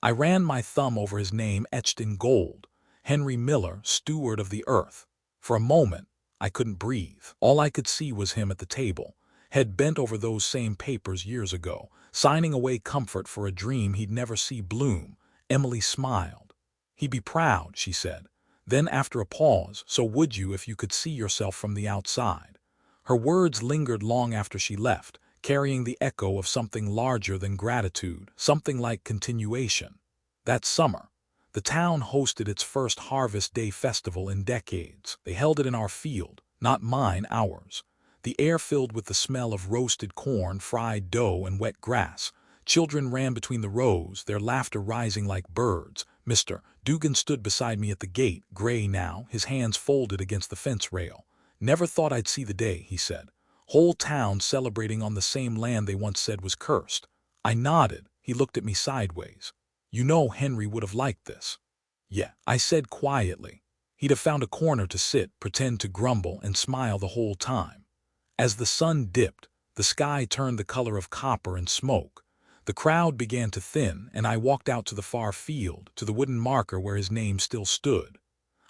I ran my thumb over his name etched in gold, Henry Miller, steward of the earth. For a moment, I couldn't breathe. All I could see was him at the table, head bent over those same papers years ago, signing away comfort for a dream he'd never see bloom. Emily smiled. "He'd be proud," she said. Then, after a pause, "So would you if you could see yourself from the outside?" Her words lingered long after she left, carrying the echo of something larger than gratitude, something like continuation. That summer, the town hosted its first Harvest Day festival in decades. They held it in our field, not mine, ours. The air filled with the smell of roasted corn, fried dough, and wet grass. Children ran between the rows, their laughter rising like birds. Mr. Dugan stood beside me at the gate, gray now, his hands folded against the fence rail. "Never thought I'd see the day," he said. "Whole town celebrating on the same land they once said was cursed." I nodded. He looked at me sideways. "You know Henry would have liked this." "Yeah," I said quietly. "He'd have found a corner to sit, pretend to grumble, and smile the whole time." As the sun dipped, the sky turned the color of copper and smoke. The crowd began to thin, and I walked out to the far field, to the wooden marker where his name still stood.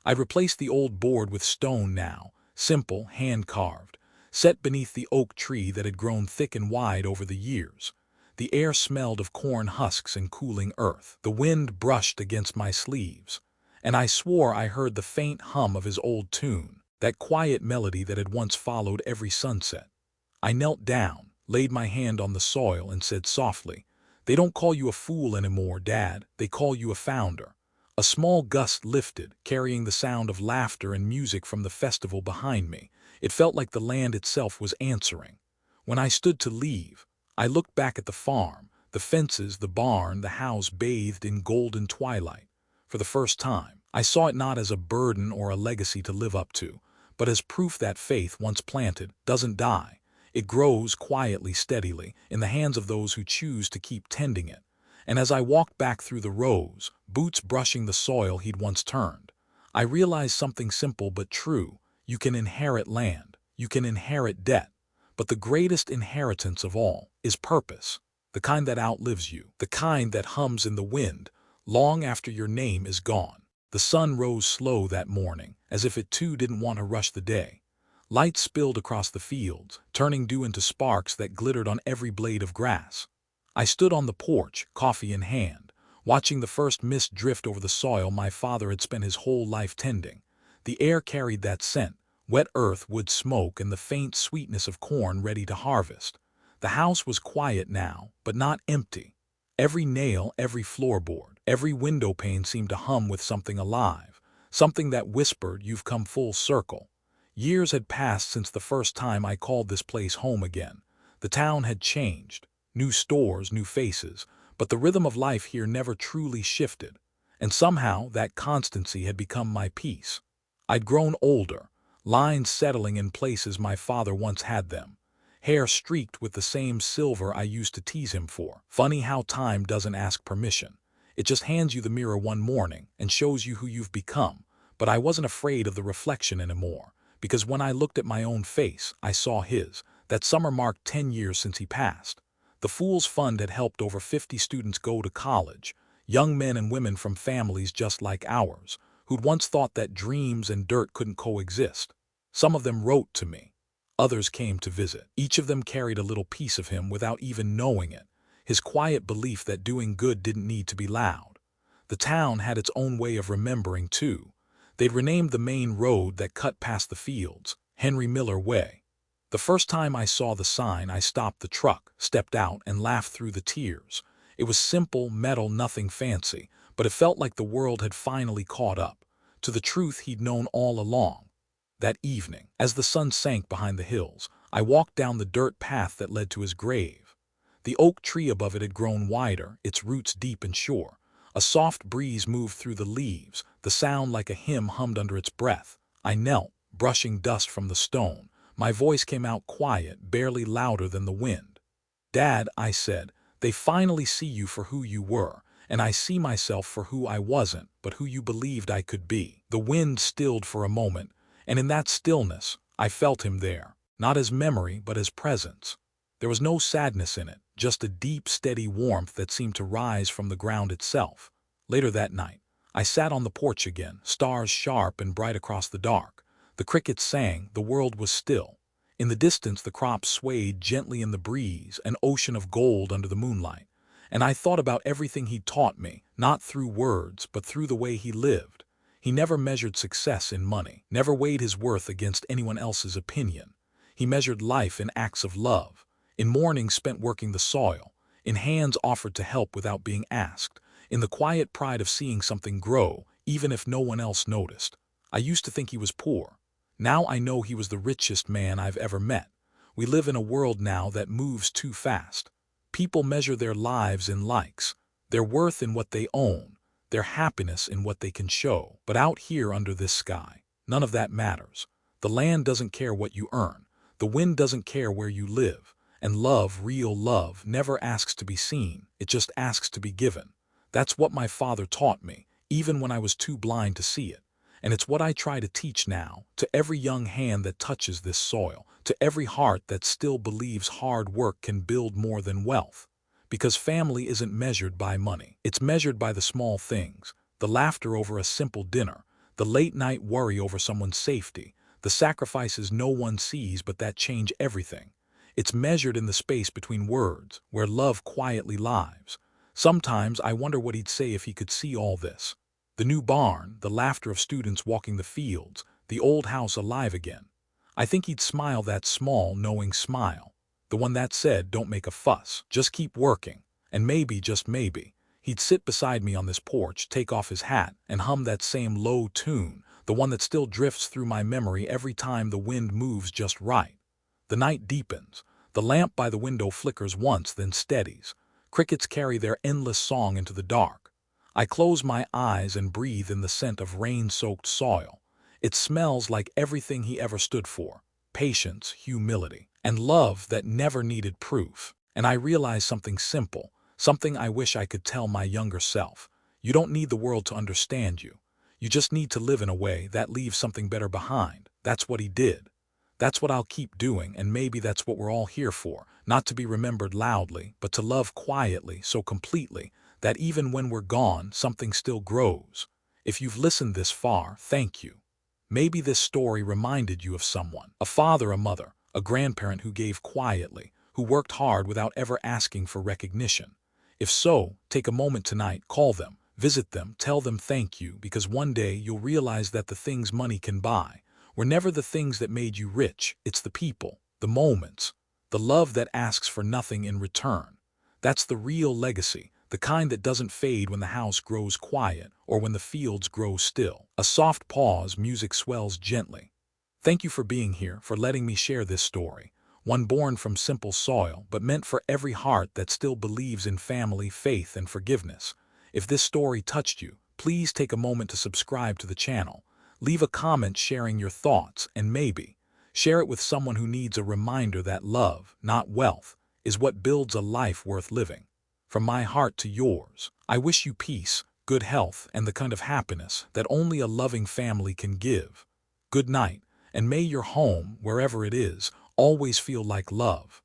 I'd replaced the old board with stone now, simple, hand-carved, set beneath the oak tree that had grown thick and wide over the years. The air smelled of corn husks and cooling earth. The wind brushed against my sleeves, and I swore I heard the faint hum of his old tune, that quiet melody that had once followed every sunset. I knelt down, laid my hand on the soil, and said softly, "They don't call you a fool anymore, Dad. They call you a founder." A small gust lifted, carrying the sound of laughter and music from the festival behind me. It felt like the land itself was answering. When I stood to leave, I looked back at the farm, the fences, the barn, the house bathed in golden twilight. For the first time, I saw it not as a burden or a legacy to live up to, but as proof that faith, once planted, doesn't die. It grows quietly, steadily, in the hands of those who choose to keep tending it. And as I walked back through the rows, boots brushing the soil he'd once turned, I realized something simple but true. You can inherit land, you can inherit debt, but the greatest inheritance of all is purpose, the kind that outlives you, the kind that hums in the wind long after your name is gone. The sun rose slow that morning, as if it too didn't want to rush the day. Light spilled across the fields, turning dew into sparks that glittered on every blade of grass. I stood on the porch, coffee in hand, watching the first mist drift over the soil my father had spent his whole life tending. The air carried that scent, wet earth, wood smoke, and the faint sweetness of corn ready to harvest. The house was quiet now, but not empty. Every nail, every floorboard, every window pane seemed to hum with something alive, something that whispered, "You've come full circle." Years had passed since the first time I called this place home again. The town had changed. New stores, new faces, but the rhythm of life here never truly shifted. And somehow that constancy had become my peace. I'd grown older, lines settling in places my father once had them, hair streaked with the same silver I used to tease him for. Funny how time doesn't ask permission. It just hands you the mirror one morning and shows you who you've become. But I wasn't afraid of the reflection anymore, because when I looked at my own face, I saw his. That summer marked 10 years since he passed. The Fools Fund had helped over 50 students go to college, young men and women from families just like ours, who'd once thought that dreams and dirt couldn't coexist. Some of them wrote to me. Others came to visit. Each of them carried a little piece of him without even knowing it, his quiet belief that doing good didn't need to be loud. The town had its own way of remembering, too. They'd renamed the main road that cut past the fields, Henry Miller Way. The first time I saw the sign, I stopped the truck, stepped out, and laughed through the tears. It was simple, metal, nothing fancy, but it felt like the world had finally caught up to the truth he'd known all along. That evening, as the sun sank behind the hills, I walked down the dirt path that led to his grave. The oak tree above it had grown wider, its roots deep and sure. A soft breeze moved through the leaves, the sound like a hymn hummed under its breath. I knelt, brushing dust from the stone. My voice came out quiet, barely louder than the wind. "Dad," I said, "they finally see you for who you were, and I see myself for who I wasn't, but who you believed I could be." The wind stilled for a moment, and in that stillness, I felt him there, not as memory, but as presence. There was no sadness in it, just a deep, steady warmth that seemed to rise from the ground itself. Later that night, I sat on the porch again, stars sharp and bright across the dark. The crickets sang, the world was still. In the distance, the crops swayed gently in the breeze, an ocean of gold under the moonlight. And I thought about everything he'd taught me, not through words, but through the way he lived. He never measured success in money, never weighed his worth against anyone else's opinion. He measured life in acts of love, in mornings spent working the soil, in hands offered to help without being asked, in the quiet pride of seeing something grow, even if no one else noticed. I used to think he was poor. Now I know he was the richest man I've ever met. We live in a world now that moves too fast. People measure their lives in likes, their worth in what they own, their happiness in what they can show. But out here under this sky, none of that matters. The land doesn't care what you earn. The wind doesn't care where you live. And love, real love, never asks to be seen. It just asks to be given. That's what my father taught me, even when I was too blind to see it. And it's what I try to teach now, to every young hand that touches this soil, to every heart that still believes hard work can build more than wealth. Because family isn't measured by money. It's measured by the small things, the laughter over a simple dinner, the late-night worry over someone's safety, the sacrifices no one sees but that change everything. It's measured in the space between words, where love quietly lives. Sometimes I wonder what he'd say if he could see all this. The new barn, the laughter of students walking the fields, the old house alive again. I think he'd smile that small, knowing smile. The one that said, "Don't make a fuss, just keep working." And maybe, just maybe, he'd sit beside me on this porch, take off his hat, and hum that same low tune, the one that still drifts through my memory every time the wind moves just right. The night deepens. The lamp by the window flickers once, then steadies. Crickets carry their endless song into the dark. I close my eyes and breathe in the scent of rain-soaked soil. It smells like everything he ever stood for: patience, humility, and love that never needed proof. And I realize something simple, something I wish I could tell my younger self. You don't need the world to understand you. You just need to live in a way that leaves something better behind. That's what he did. That's what I'll keep doing, and maybe that's what we're all here for, not to be remembered loudly, but to love quietly, so completely, that even when we're gone, something still grows. If you've listened this far, thank you. Maybe this story reminded you of someone, a father, a mother, a grandparent who gave quietly, who worked hard without ever asking for recognition. If so, take a moment tonight, call them, visit them, tell them thank you, because one day you'll realize that the things money can buy were never the things that made you rich. It's the people, the moments, the love that asks for nothing in return. That's the real legacy, the kind that doesn't fade when the house grows quiet or when the fields grow still. A soft pause, music swells gently. Thank you for being here, for letting me share this story. One born from simple soil, but meant for every heart that still believes in family, faith, and forgiveness. If this story touched you, please take a moment to subscribe to the channel. Leave a comment sharing your thoughts, and maybe share it with someone who needs a reminder that love, not wealth, is what builds a life worth living. From my heart to yours, I wish you peace, good health, and the kind of happiness that only a loving family can give. Good night, and may your home, wherever it is, always feel like love.